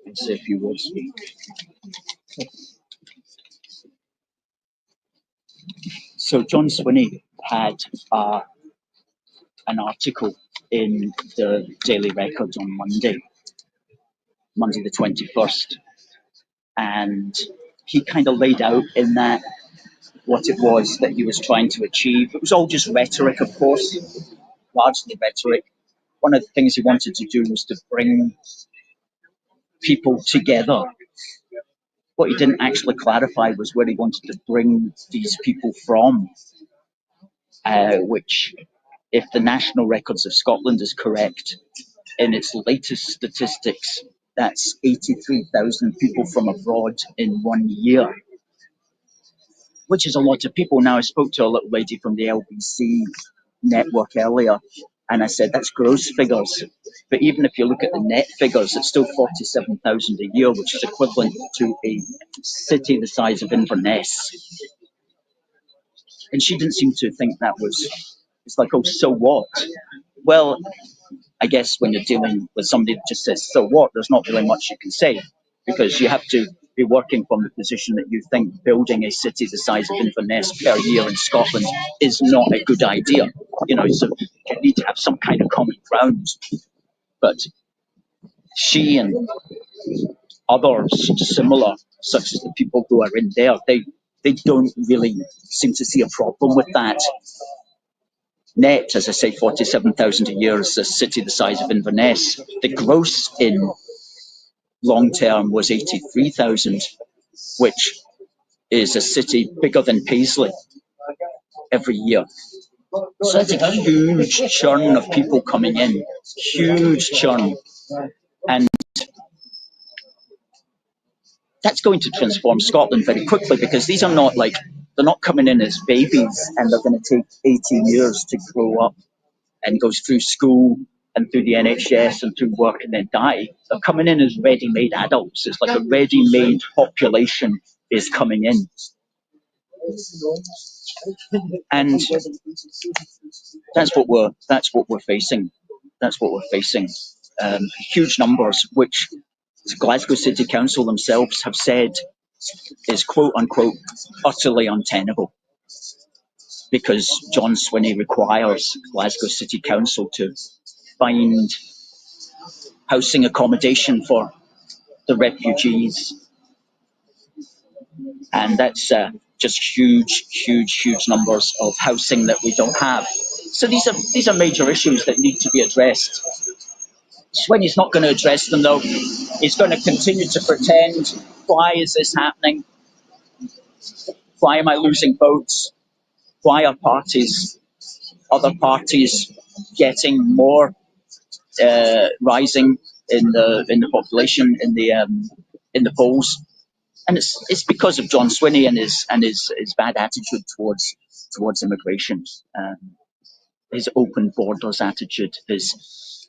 Let's say a few words. So John Swinney had an article in the Daily Record on Monday the 21st, and he kind of laid out in that what it was that he was trying to achieve. It was all just rhetoric, of course, largely rhetoric. One of the things he wanted to do was to bring people together. What he didn't actually clarify was where he wanted to bring these people from, which, if the National Records of Scotland is correct, in its latest statistics, that's 83,000 people from abroad in 1 year, which is a lot of people. Now, I spoke to a little lady from the LBC network earlier, and I said, that's gross figures. But even if you look at the net figures, it's still 47,000 a year, which is equivalent to a city the size of Inverness. And she didn't seem to think that was, it's like, oh, so what? Well, I guess when you're dealing with somebody that just says, so what, there's not really much you can say, because you have to be working from the position that you think building a city the size of Inverness per year in Scotland is not a good idea. So you need to have some kind of common ground. But she and others similar, such as the people who are in there, they don't really seem to see a problem with that. Net, as I say, 47,000 a year is a city the size of Inverness. The gross in long term was 83,000, which is a city bigger than Paisley every year. So that's a huge churn of people coming in, huge churn. And that's going to transform Scotland very quickly, because these are not like, they're not coming in as babies and they're going to take 18 years to grow up and goes through school and through the NHS and through work and then die. They're coming in as ready-made adults. It's like a ready-made population is coming in. And that's what we're facing. That's what we're facing. Huge numbers, which Glasgow City Council themselves have said is quote unquote utterly untenable, because John Swinney requires Glasgow City Council to find housing accommodation for the refugees. And that's just huge numbers of housing that we don't have. So these are major issues that need to be addressed. Swinney's not going to address them though. He's going to continue to pretend. Why is this happening? Why am I losing votes? Why are other parties, getting more rising in the population in the polls? And it's because of John Swinney and his bad attitude towards immigration, his open borders attitude, his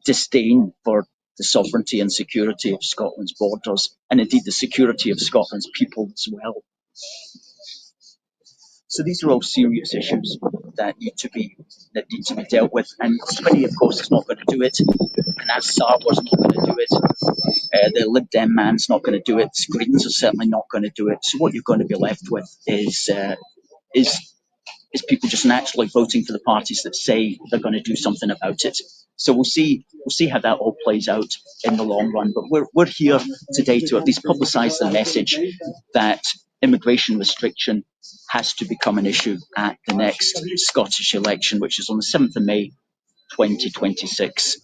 disdain for the sovereignty and security of Scotland's borders, and indeed the security of Scotland's people as well. So these are all serious issues that need to be dealt with. And Swinney, of course, is not going to do it. And as Sarwar's not going to do it. The Lib Dem man's not going to do it. The Greens are certainly not going to do it. So what you're going to be left with is people just naturally voting for the parties that say they're going to do something about it. So we'll see how that all plays out in the long run. But we're here today to at least publicise the message that immigration restriction has to become an issue at the next Scottish election, which is on the 7th of May 2026.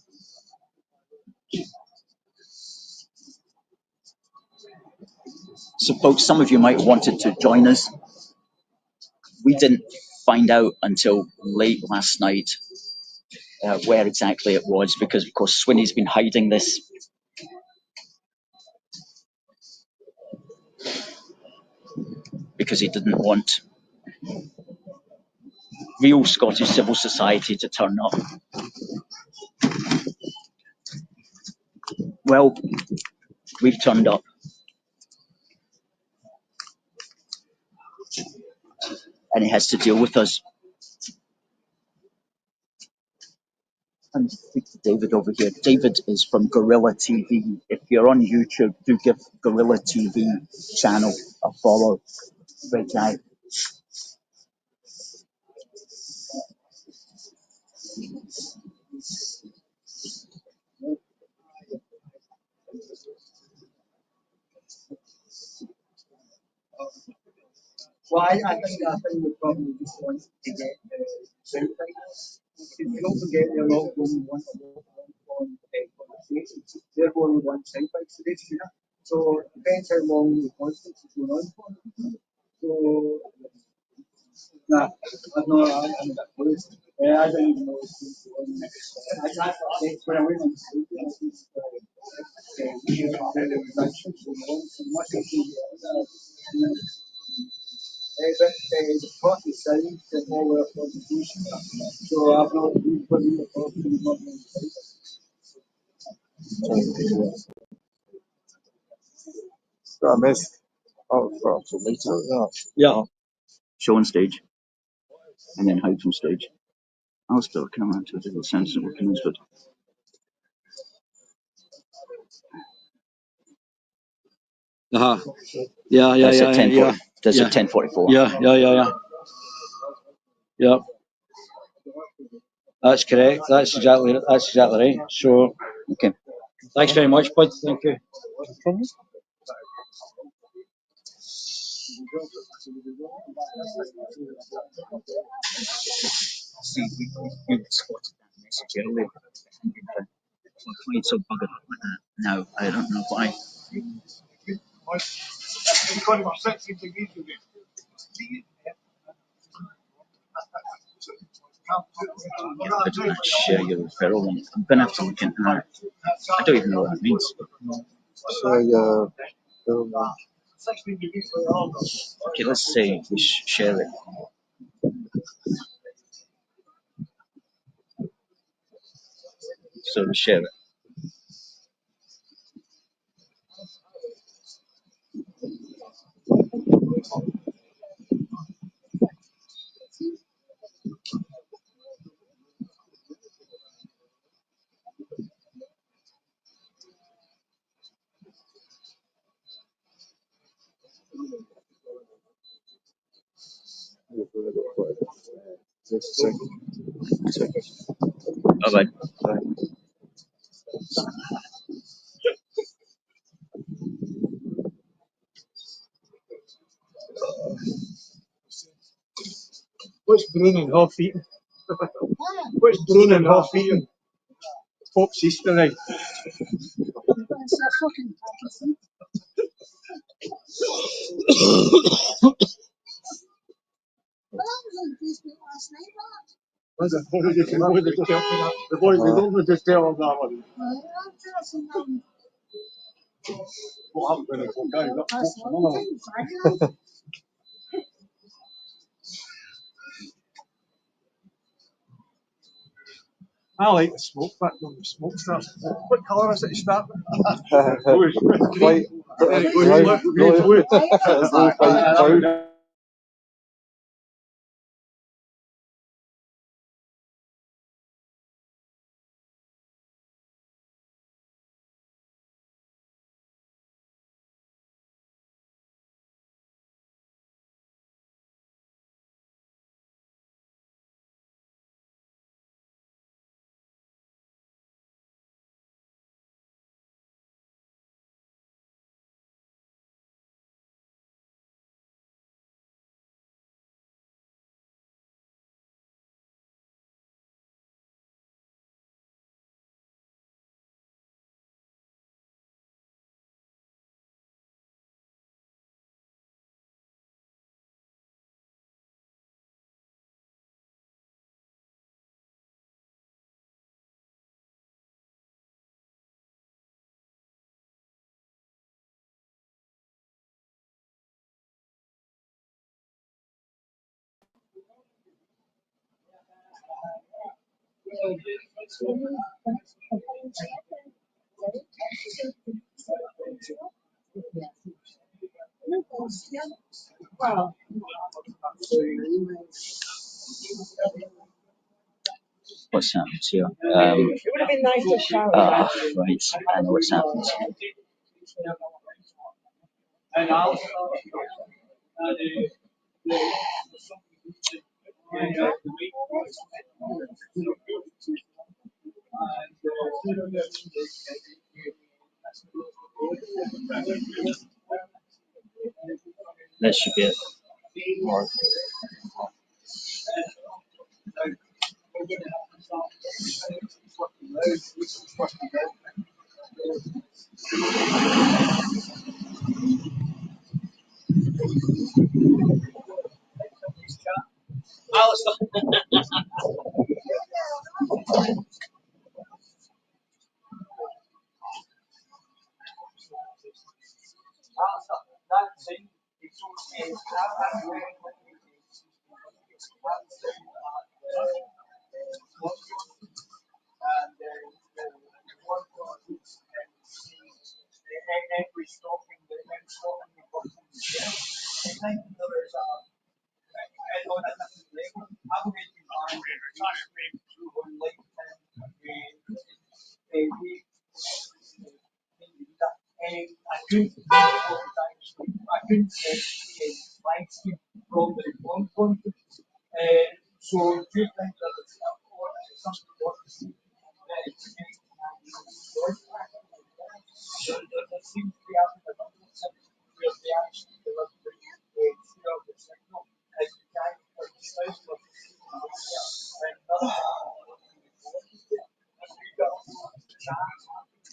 So folks, some of you might have wanted to join us. We didn't find out until late last night where exactly it was, because of course Swinney's been hiding this. Because he didn't want real Scottish civil society to turn up. Well, we've turned up. And he has to deal with us. And speak to David over here. David is from Gorilla TV. If you're on YouTube, do give Gorilla TV channel a follow. Great guy. Well, I think we probably just want to get the sound right. If you don't forget, they're all going to want to work on conversations. They're going to want sound bites today, you know. So it depends how long the conference is going on for. So, nah, I'm not close. Yeah, I don't even know what's going on. When I went on stage, I was the cost is selling the whole contribution. So I've not really put in the cost to the government. I missed. Oh, well, So later, yeah. show on stage, and then hide from stage. Alistair, come on to the sense of working but Yeah. that's at 10:40. Yeah. That's at 10:44. Yeah. That's correct. That's exactly right. So, Okay. thanks very much, bud. Thank you. See, you spotted that message earlier. Why it's so buggered up like that? No, I don't know why. I don't have to share your referral link. I'm going to have to look into that. I don't even know what that means. So, Okay, let's say we share it. So we share it. just a second. Bye-bye. What's brewing in Hull feet? What's brewing and half eaten? Pope's Easter egg. What did you tell me that? The boy, they don't just tell him that one. What happened when it's okay? That's another. I like the smoke back when the smoke starts. What colour is it to start with? White. Blue. What's happened here? It would have been nice to shower. Right, I know what's happened here. And also, That should be it.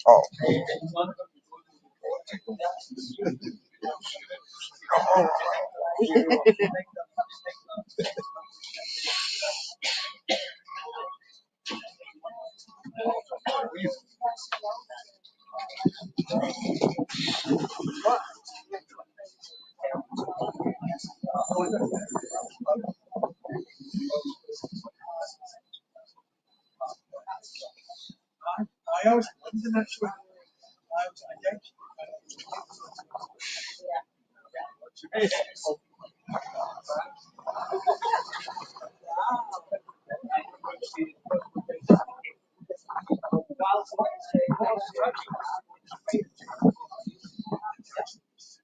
Oh. I always lived in that sweat.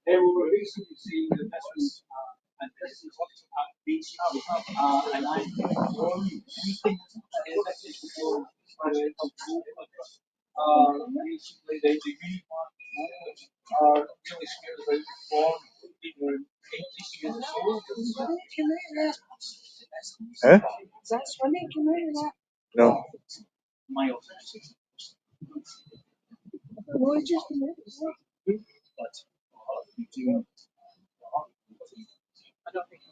they were recently seeing the message, and this is beach, and I think this is for basically the unicorn are really scared about the form, people 80 years old. Eh? Is that Swinney? Can you hear that? No. My office. No, it's just a minute. I don't think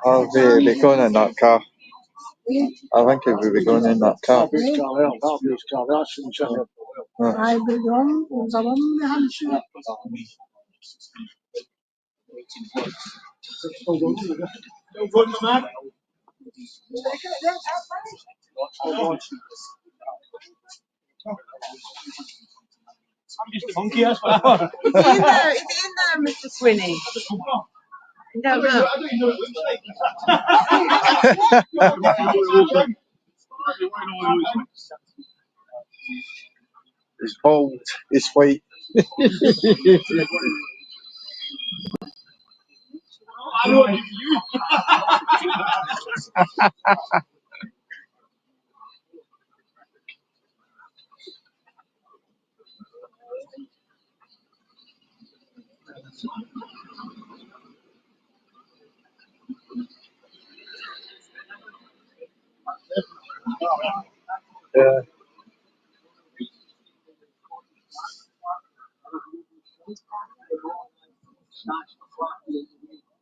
I'll be going in that car. I think it will be going in that car. I belong with a long handshake. I'm just a monkey, that's what I am. Is it in there? Is it in there, Mr. Swinney? No, no. I don't even know what it looks like. He's bald, he's white. I know what you Yeah.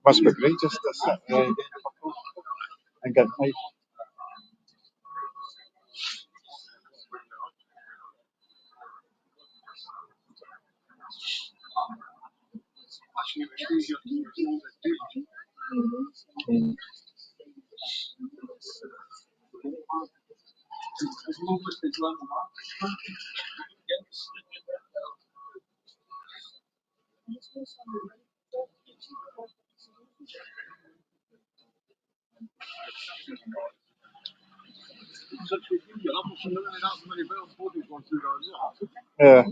Must be great just to sit there and get nice. Yeah.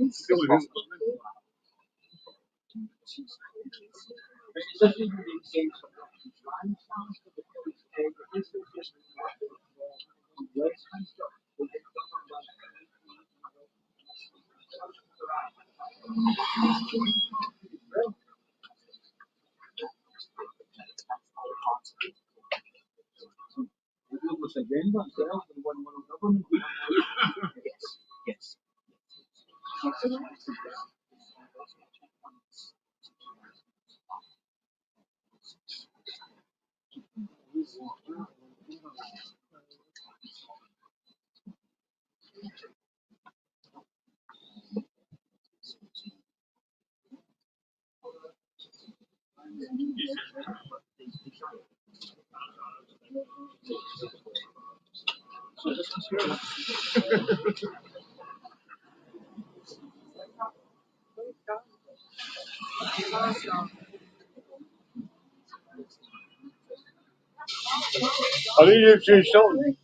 I think you've changed something.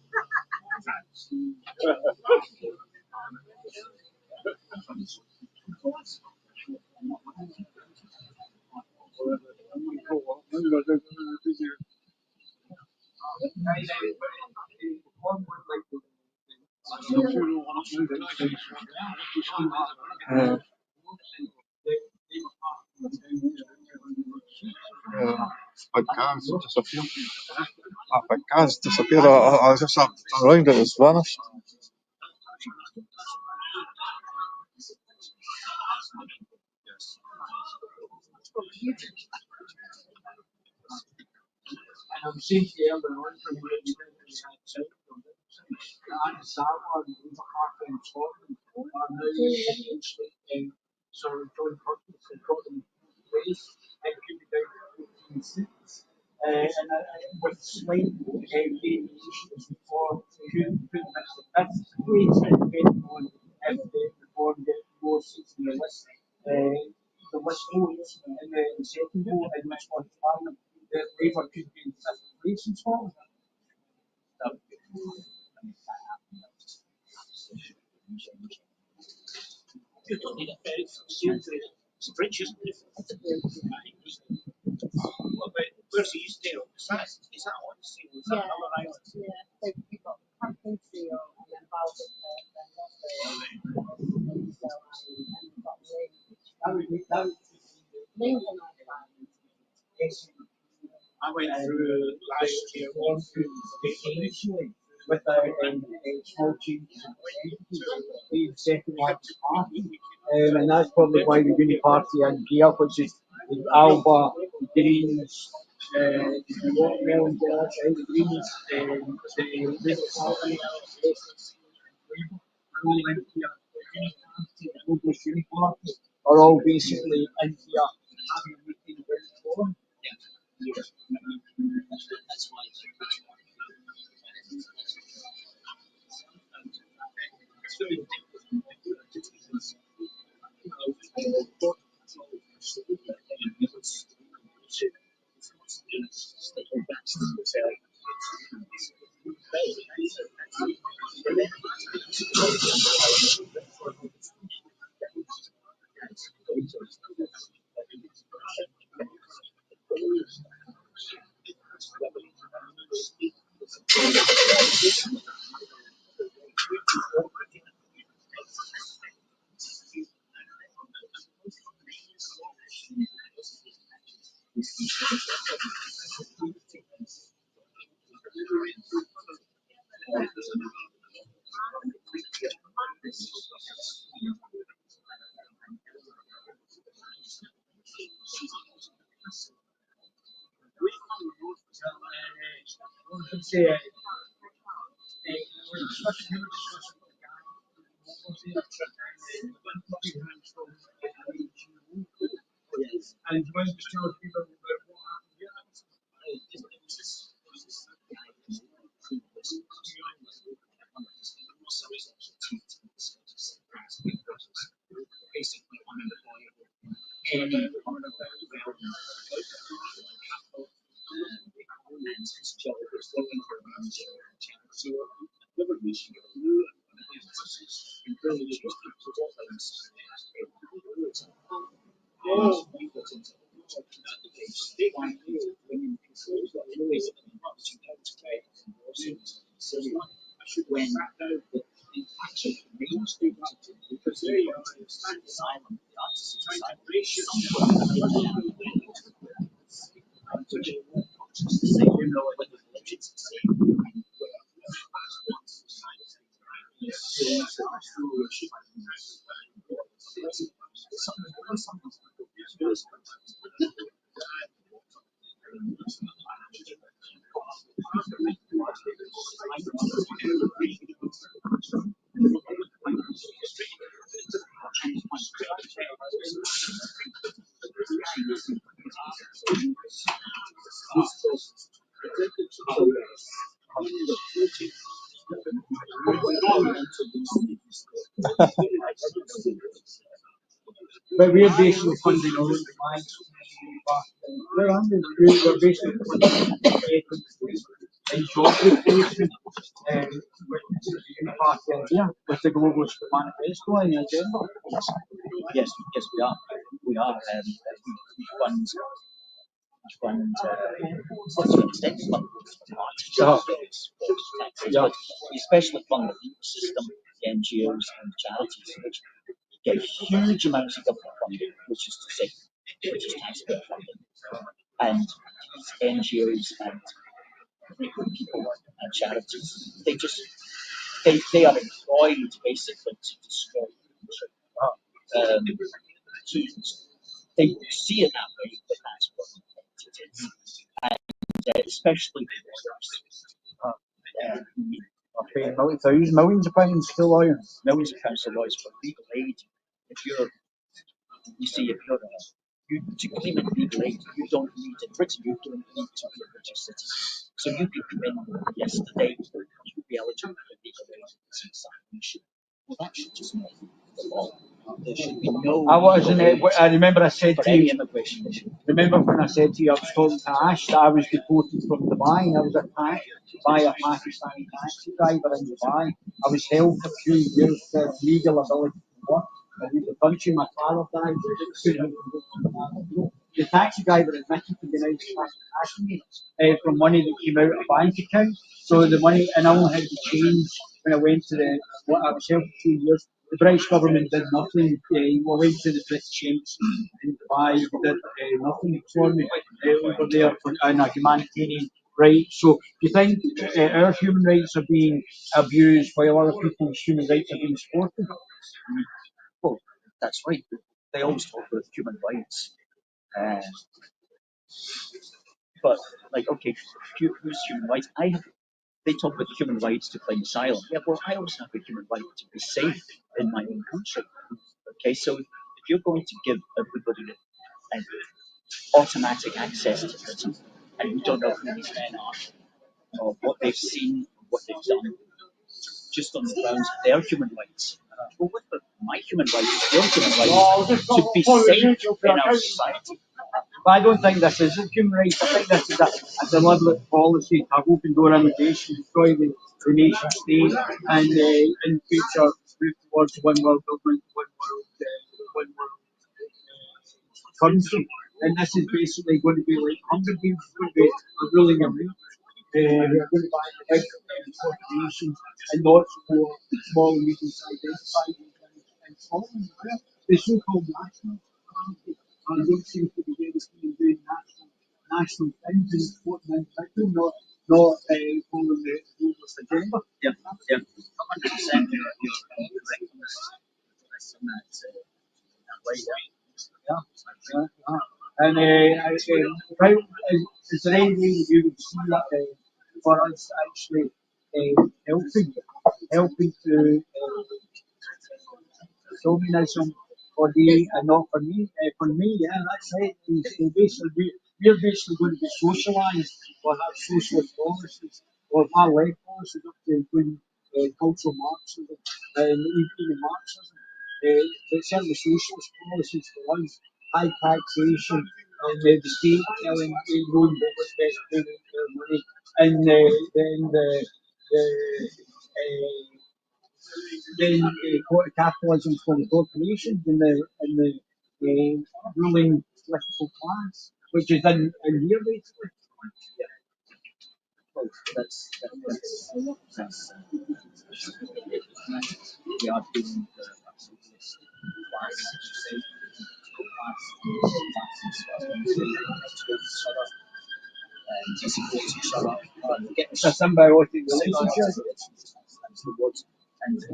Big cars disappeared. That big cars disappeared. I just turned around, it was vanished. I'm seeing the other one from where you did the outside of it. And that one was a half in Scotland. And now it's so John Hopkins had got them place and could be down to 14 seats. And with slight variations for could miss the fifth place depending on if the board get more seats in the list. The list votes in the second vote in which one Parliament that Labour could be in fifth place in Scotland. You don't need a ferry from Sainsbury. It's a bridge, isn't it? What about, where's the East Dale? Is that on the sea? Is that another island? Yeah, so you've got Hampton Seal I went through last year without small changes. We've settled up party, and that's probably why the Green Party in here, which is the Alba, the Greens, the Watermelon, the Greens, the Labour Party, all in here. The Globalist Green Party are all basically in here having a meeting with the forum. And when you tell people about what happened here, but we're basically funding our own demands. We're basically funding and job replacement with party idea with the globalist manifesto and the agenda. Yes, yes, we are. We are. We fund what's the extent fund Yeah. we especially fund the legal system, the NGOs and charities, which get huge amounts of government funding, which is to say, which is taxpayer funding. And these NGOs and people and charities, they are employed basically to destroy the country. They see it that way, but that's what it is. And especially Are paying millions of pounds to lawyers. millions of pounds of lawyers for legal aid. If you're, you see, if you're to claim legal aid, you don't need in Britain, you don't need to be a British citizen. So you could come in yesterday, you could be eligible for legal aid as an examination. Well, that should just not be the law. There should be no. I remember I said for to any you. immigration issue. Remember when I said to you I was talking to Ash that I was deported from Dubai? I was attacked by a Pakistani taxi driver in Dubai. I was held for 2 years for legal ability to work. I was a bunch of my father died. the taxi driver admitted to being out asking me from money that came out of a bank account. So the money, and I only had to change when I went to the, what I was here for 2 years. The British government did nothing. We went to the British Embassy in Dubai, did nothing for me over there in a humanitarian right. So do you think our human rights are being abused while other people's human rights are being supported? Well, that's right. They always talk about human rights. Uh, but, like, okay, who's human rights? They talk about the human rights to claim asylum. Yeah, well, I also have a human right to be safe in my own country. Okay, so if you're going to give everybody an automatic access to prison, and you don't know who these men are, or what they've seen, or what they've done, just on the grounds of their human rights. Well, what about my human rights, your human rights, to be safe in our society? But I don't think this is a human rights. I think this is a deliberate policy to open door immigration, destroy the nation state, and in future move towards one world government, one world currency. And this is basically going to be like Hunger Games. It's going to be a ruling elite. We're going to buy the big corporations and not for small and medium-sized enterprises and Scotland. The so-called national party don't seem to be very keen on doing national things and supporting individual, not following the globalist agenda. Yeah, yeah, 100%. You're correct on that way. Yeah. And is there any way that you would see that for us actually helping to communism for the and not for me? For me, yeah, that's it. We're basically going to be socialised. We'll have socialist policies. We'll have left policies up to including cultural Marxism and even Marxism. But certainly socialist policies for us, high taxation, and the state telling everyone what's best to do with their money, and then uh, capitalism for the corporations and the ruling political class, which is in here basically. Well, that's we are dealing with a socialist class, as you say, political class, shut up, support shut up, get It's a symbiotic relationship. that's the word, and it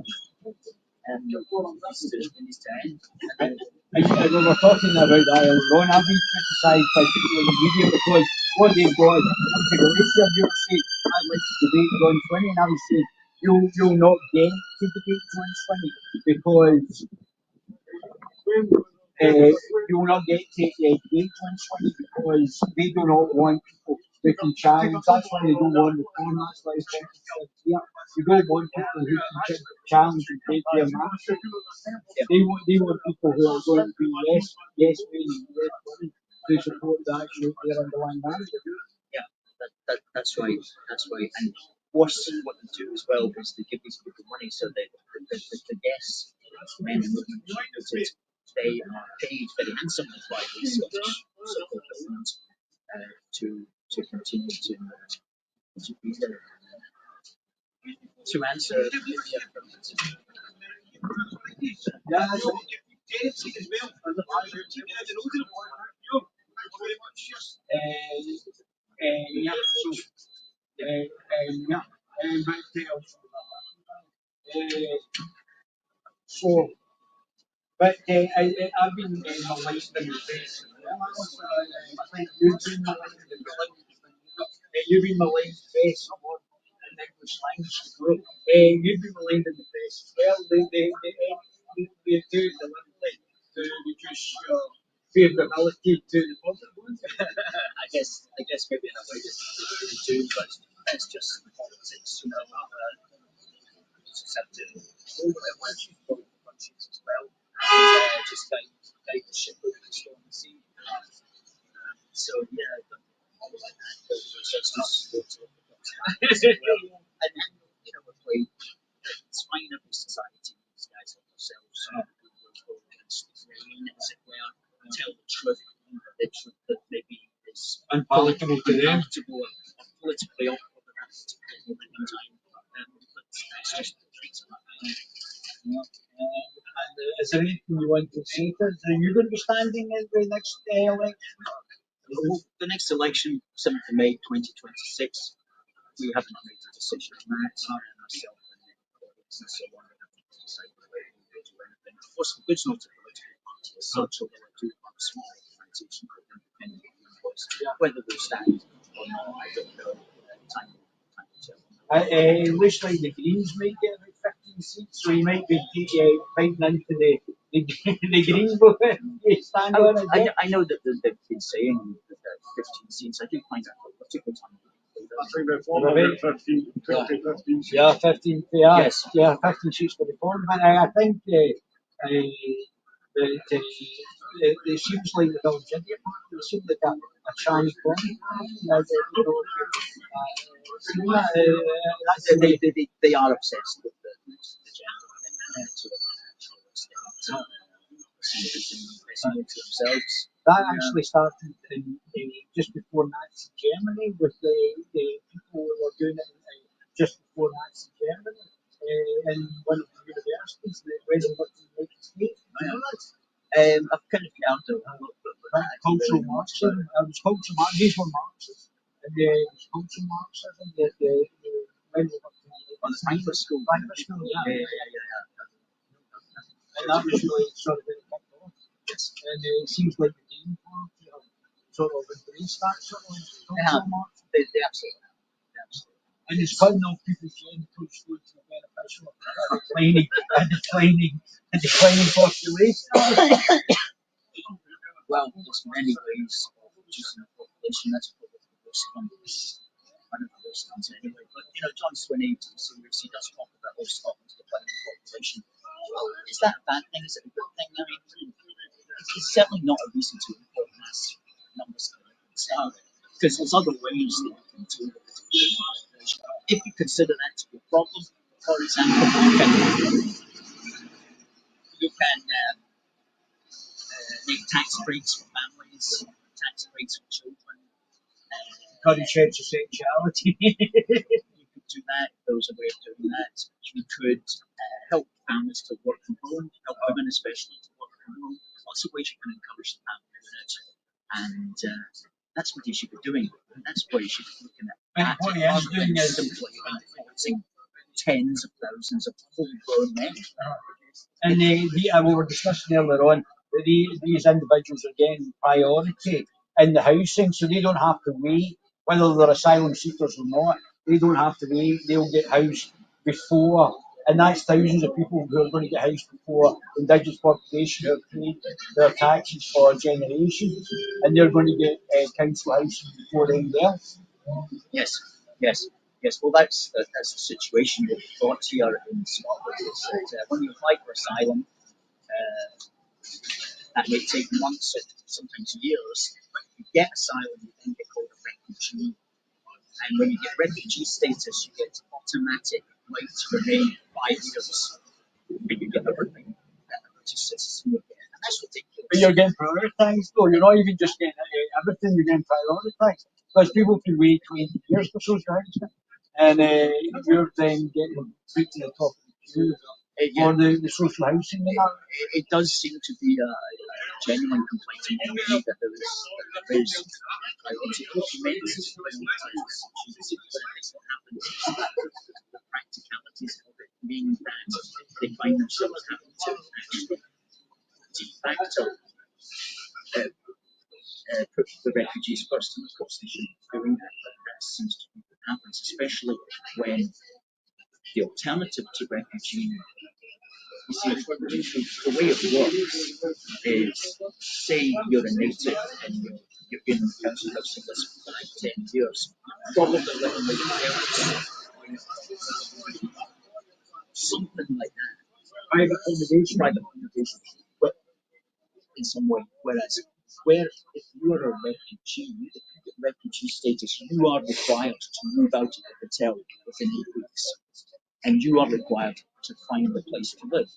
needs to end. And we were talking about that earlier on. I've been criticised by people in the media because what they've got is a political issue. You say, I'd like to debate John Swinney, and I would say, you'll not get to debate John Swinney because you will not get to debate John Swinney because they do not want people who can challenge. That's why they don't want reform. That's why it's here. You don't want people who can challenge and take their master. They want people who are going to be yes men and yes women to support the actual their underlying values. Yeah, that's right. That's right. And worse, what they do as well is they give these people money so that the guests, men and women, they are paid very handsomely by the Scottish support government to continue to be there. To answer Yeah, yeah, yeah, so, but I've been molested in the face. I think you've been molested in the face. You've been molested in the face. In English language. You've been molested in the face as well. They do it deliberately to reduce your favourability to the public. I guess maybe in a way they do, but that's just politics, you know. You just have to hold their worship for countries as well. Just guide the ship over the stormy sea. So yeah, all like that. But that's just and you know, if we it's fine every society, these guys like ourselves, who will go against the grain, as it were, tell the truth, that maybe is unpalatable to them, or politically awkward at that particular moment in time. But that's just the truth of it. And is there anything you want to say to us? Are you going to be standing in the next election? Well, the next election, 7th of May 2026, we haven't made a decision on that. Myself and the colleagues and so on have to decide whether we will do anything. Of course, there's not a political party as such, although I do have a small organisation called Independent Human Voice. Whether we'll stand or not, I don't know. Time will tell. It looks like the Greens might get about 15 seats, so you might be fighting into the Green vote. Stand on it. I know that they've been saying that 15 seats. I do find that political time. Yeah, 15. Yeah, Yes. yeah, 15 seats for reform. But I think it seems like the Virginia party seems like a Chinese party. They are obsessed with the gender thing. Themselves. That actually started in just before Nazi Germany with the people who were doing it just before Nazi Germany in one of the universities that went over to the United States. I've kind of heard a little bit about that. Cultural Marxism. It was cultural Marxism. These were Marxists. And it was cultural Marxism that went over to the Frankfurt School. Yeah. And that was really sort of kicked off. Yes. And it seems like the Green Party have sort of embraced that sort of cultural Marxism. They absolutely have. And it's fun enough people saying push food to the beneficial of a declining population. Well, there's many ways of reducing the population. That's probably the worst one. One of the worst ones anyway. But John Swinney, he does talk about all Scotland's declining population. Well, is that a bad thing? Is it a good thing? I mean, it's certainly not a reason to import mass numbers because there's other ways that you can deal with the declining population. If you consider that to be a problem, for example, you can make tax breaks for families, tax breaks for children. Encourage heterosexuality. You could do that. There was a way of doing that. You could help families to work from home, help women especially to work from home. Lots of ways you can encourage the family unit. And that's what you should be doing. And that's what you should be looking at. What he is doing is simply enforcing tens of thousands of full-grown men. And we were discussing earlier on that these individuals are getting priority in the housing, so they don't have to wait, whether they're asylum seekers or not, they don't have to wait, they'll get housed before, and that's thousands of people who are going to get housed before the indigenous population who have paid their taxes for generations, and they're going to get council housing before anybody else. Yes. Well, that's the situation that we've got here in Scotland. Is that when you apply for asylum, that may take months or sometimes years. But if you get asylum, you then get called a refugee. And when you get refugee status, you get automatic right to remain 5 years. When you get everything that a British citizen would get. And that's ridiculous. But you're getting prioritised, though. You're not even just getting everything, you're getting prioritised. Because people can wait 20 years for social housing, and you're then getting put to the top of the queue for the social housing. It does seem to be a genuine complaint in the way that there is what happens is that the practicalities of it mean that they find themselves having to actually de facto put the refugees first, and of course they shouldn't be doing that, but that seems to be what happens, especially when the alternative to refugee, you see, the way it works is, say you're a native and you've been in council housing this for like 10 years, probably living with your parents, something like that. Private accommodation, but in some way. Whereas, if you are a refugee, if you get refugee status, you are required to move out of the hotel within 8 weeks, and you are required to find a place to live.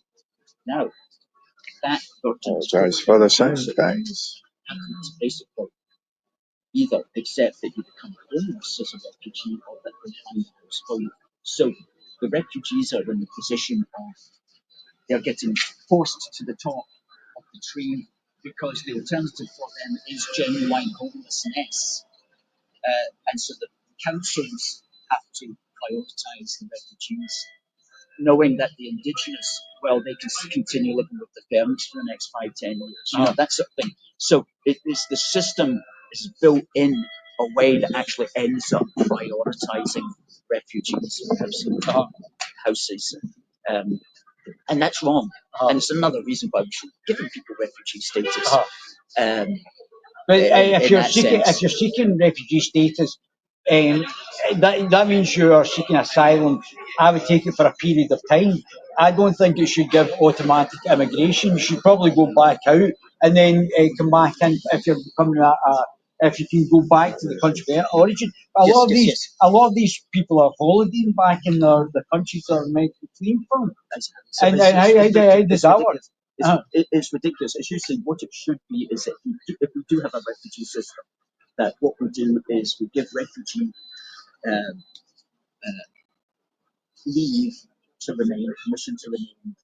Now, that apologise for the sound, guys. and basically either accept that you become homeless as a refugee or that they find a house for you. So the refugees are in the position of they're getting forced to the top of the tree because the alternative for them is genuine homelessness. And so the councils have to prioritise the refugees, knowing that the indigenous, well, they can continue living with their parents for the next 5, 10 years, that sort of thing. So it is the system is built in a way that actually ends up prioritising refugees houses. And that's wrong. And it's another reason why we should give people refugee status. But if you're seeking refugee status, that means you are seeking asylum. I would take it for a period of time. I don't think you should give automatic immigration. You should probably go back out and then come back in if you're becoming if you can go back to the country of origin. A lot of these people are holidaying back in the countries they're meant to flee from. How does that work? It's ridiculous. It's usually what it should be is that if we do have a refugee system, that what we do is we give refugee leave to remain, permission to remain,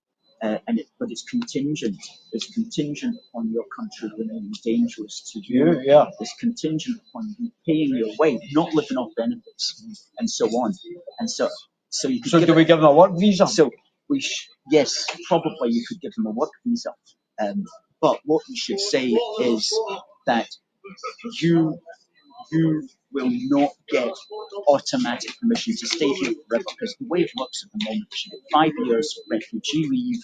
but it's contingent. It's contingent upon your country remaining dangerous to you. Yeah. It's contingent upon you paying your way, not living off benefits, and so on. And so you could do we give them a work visa? So yes, probably you could give them a work visa. But what you should say is that you will not get automatic permission to stay here forever, because the way it works at the moment is you get 5 years refugee leave,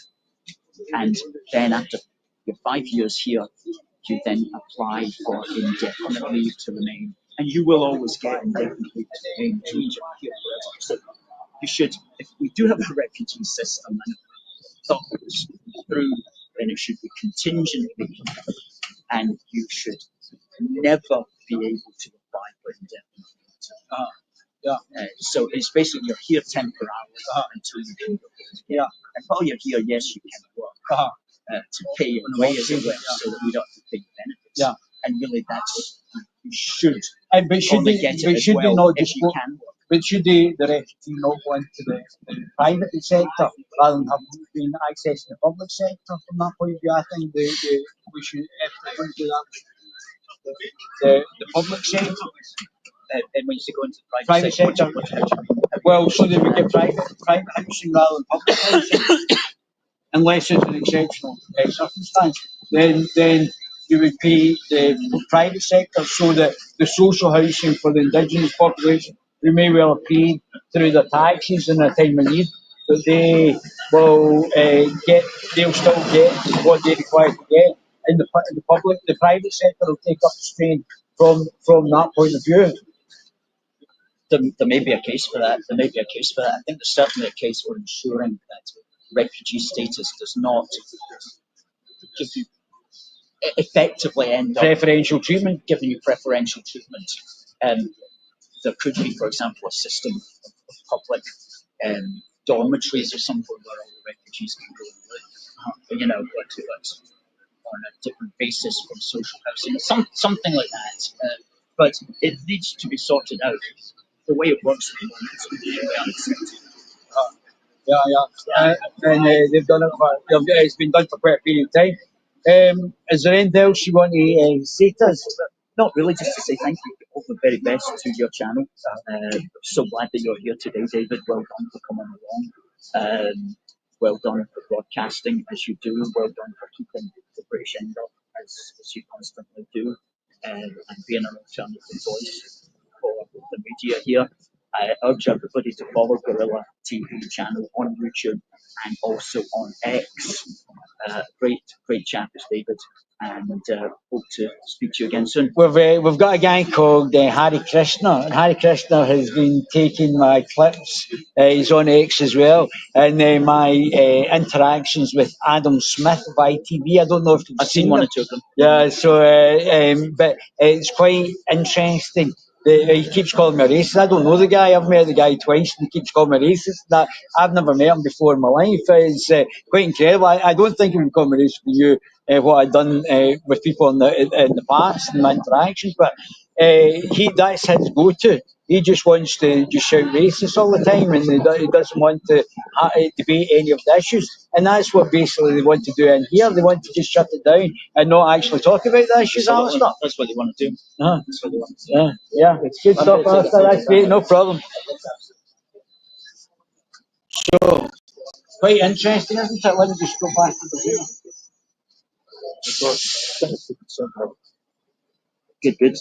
and then after your 5 years here, you then apply for indefinite leave to remain, and you will always get indefinite leave to remain, which means you're here forever. So you should, if we do have a refugee system and thought it was through, then it should be contingent leave, and you should never be able to apply for indefinite leave. So it's basically you're here temporarily until you can go here. And while you're here, yes, you can work to pay your way as it were, so that we don't have to pay benefits. Yeah. And really, that's you should. But should only they, get it but as should well they not if just you go? can work. But should the refugee not go into the private sector rather than being accessing the public sector? From that point of view, I think we should, if we're going to do that, the public sector. And when you say go into the Private sector. what do you mean? Well, so that we get private housing rather than public housing. Unless it's an exceptional circumstance, then you would pay the private sector, so that the social housing for the indigenous population, they may well have paid through their taxes in a time of need, that they will they'll still get what they require to get. And the private sector will take up the strain from that point of view. There may be a case for that. I think there's certainly a case for ensuring that refugee status does not give you effectively end up Preferential treatment. giving you preferential treatment. There could be, for example, a system of public dormitories or something where all the refugees can go and live, but on a different basis from social housing, something like that. But it needs to be sorted out. The way it works at the moment is completely unacceptable. And they've done it it's been done for quite a period of time. Is there anything else you want to say to us? Not really, just to say thank you, all the very best to your channel. So glad that you're here today, David. Well done for coming along. Well done for broadcasting as you do. Well done for keeping the British end up as you constantly do, and being an alternative voice for the media here. I urge everybody to follow Gorilla TV channel on YouTube and also on X. Great chat with David, and hope to speak to you again soon. We've got a guy called Harry Krishna, and Harry Krishna has been taking my clips. He's on X as well, and my interactions with Adam Smith of ITV. I don't know if you've seen one or two of them. Yeah, so but it's quite interesting. He keeps calling me racist. I don't know the guy. I've met the guy twice, and he keeps calling me racist. I've never met him before in my life. It's quite incredible. I don't think he would call me racist for you, what I'd done with people in the past and my interactions, but that's his go-to. He just wants to just shout racist all the time, and he doesn't want to debate any of the issues. And that's what basically they want to do in here. They want to just shut it down and not actually talk about the issues, Alistair. That's what they want to do. That's what they want to do. Yeah, it's good stuff, Alistair. That's great, no problem. So, quite interesting, isn't it? Let me just go back to the video. Good, good.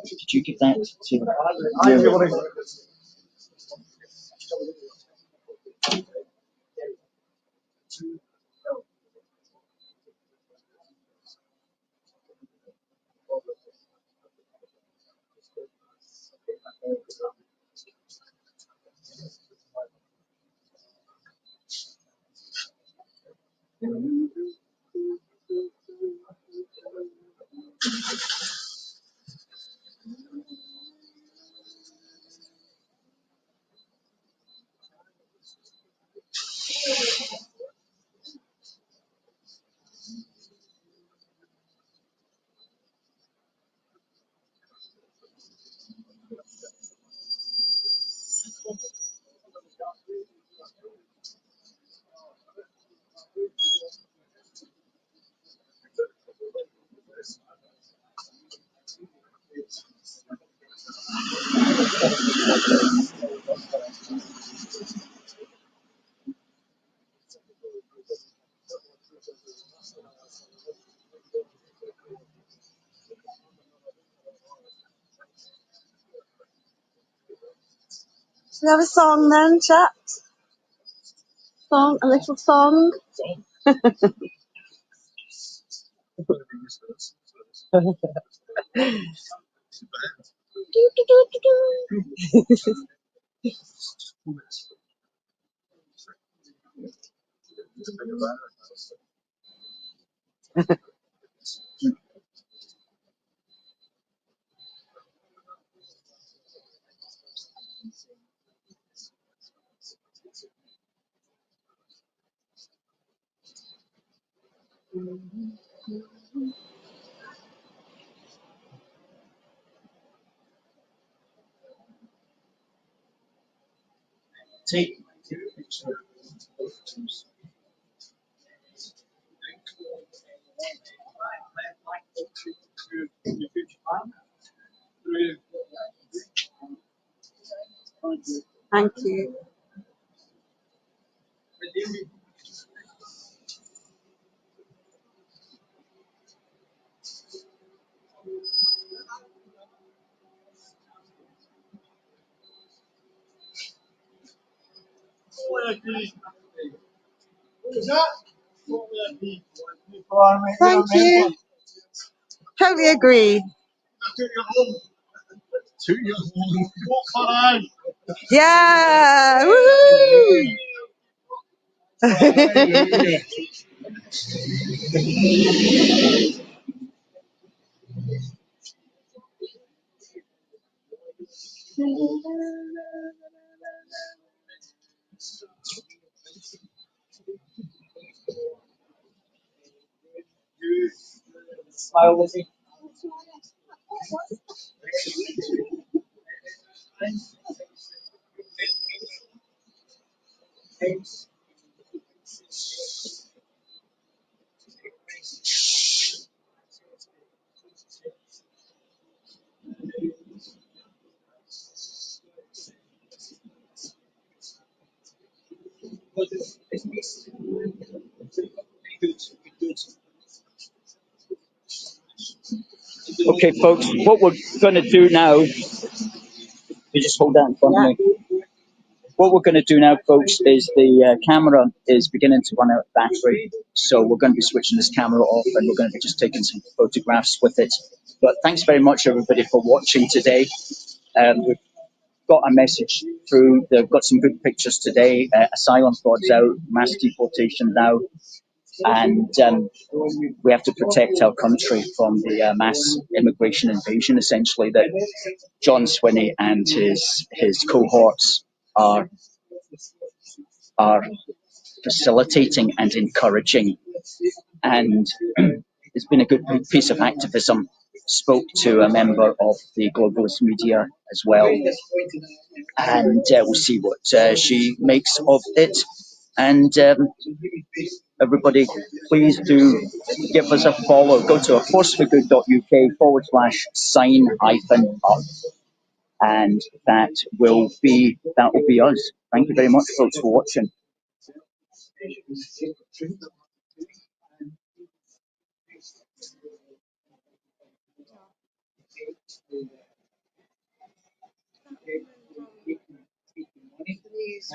Did you give that to? Should we have a song then, chat? Song, a little song. Take a picture. Thank you. Thank you. Totally agree. Yeah. Woo! Smile, Lizzie. Okay, folks, what we're going to do now, you just hold that in front of me. What we're going to do now, folks, is the camera is beginning to run out of battery. So we're going to be switching this camera off and we're going to be just taking some photographs with it. But thanks very much, everybody, for watching today. We've got a message through. They've got some good pictures today. Asylum pods out, mass deportation now. and we have to protect our country from the mass immigration invasion, essentially, that John Swinney and his cohorts are facilitating and encouraging. And it's been a good piece of activism. Spoke to a member of the globalist media as well, and we'll see what she makes of it. And everybody, please do give us a follow. Go to forceforgood.uk/sign-up, and that will be us. Thank you very much, folks, for watching. Please.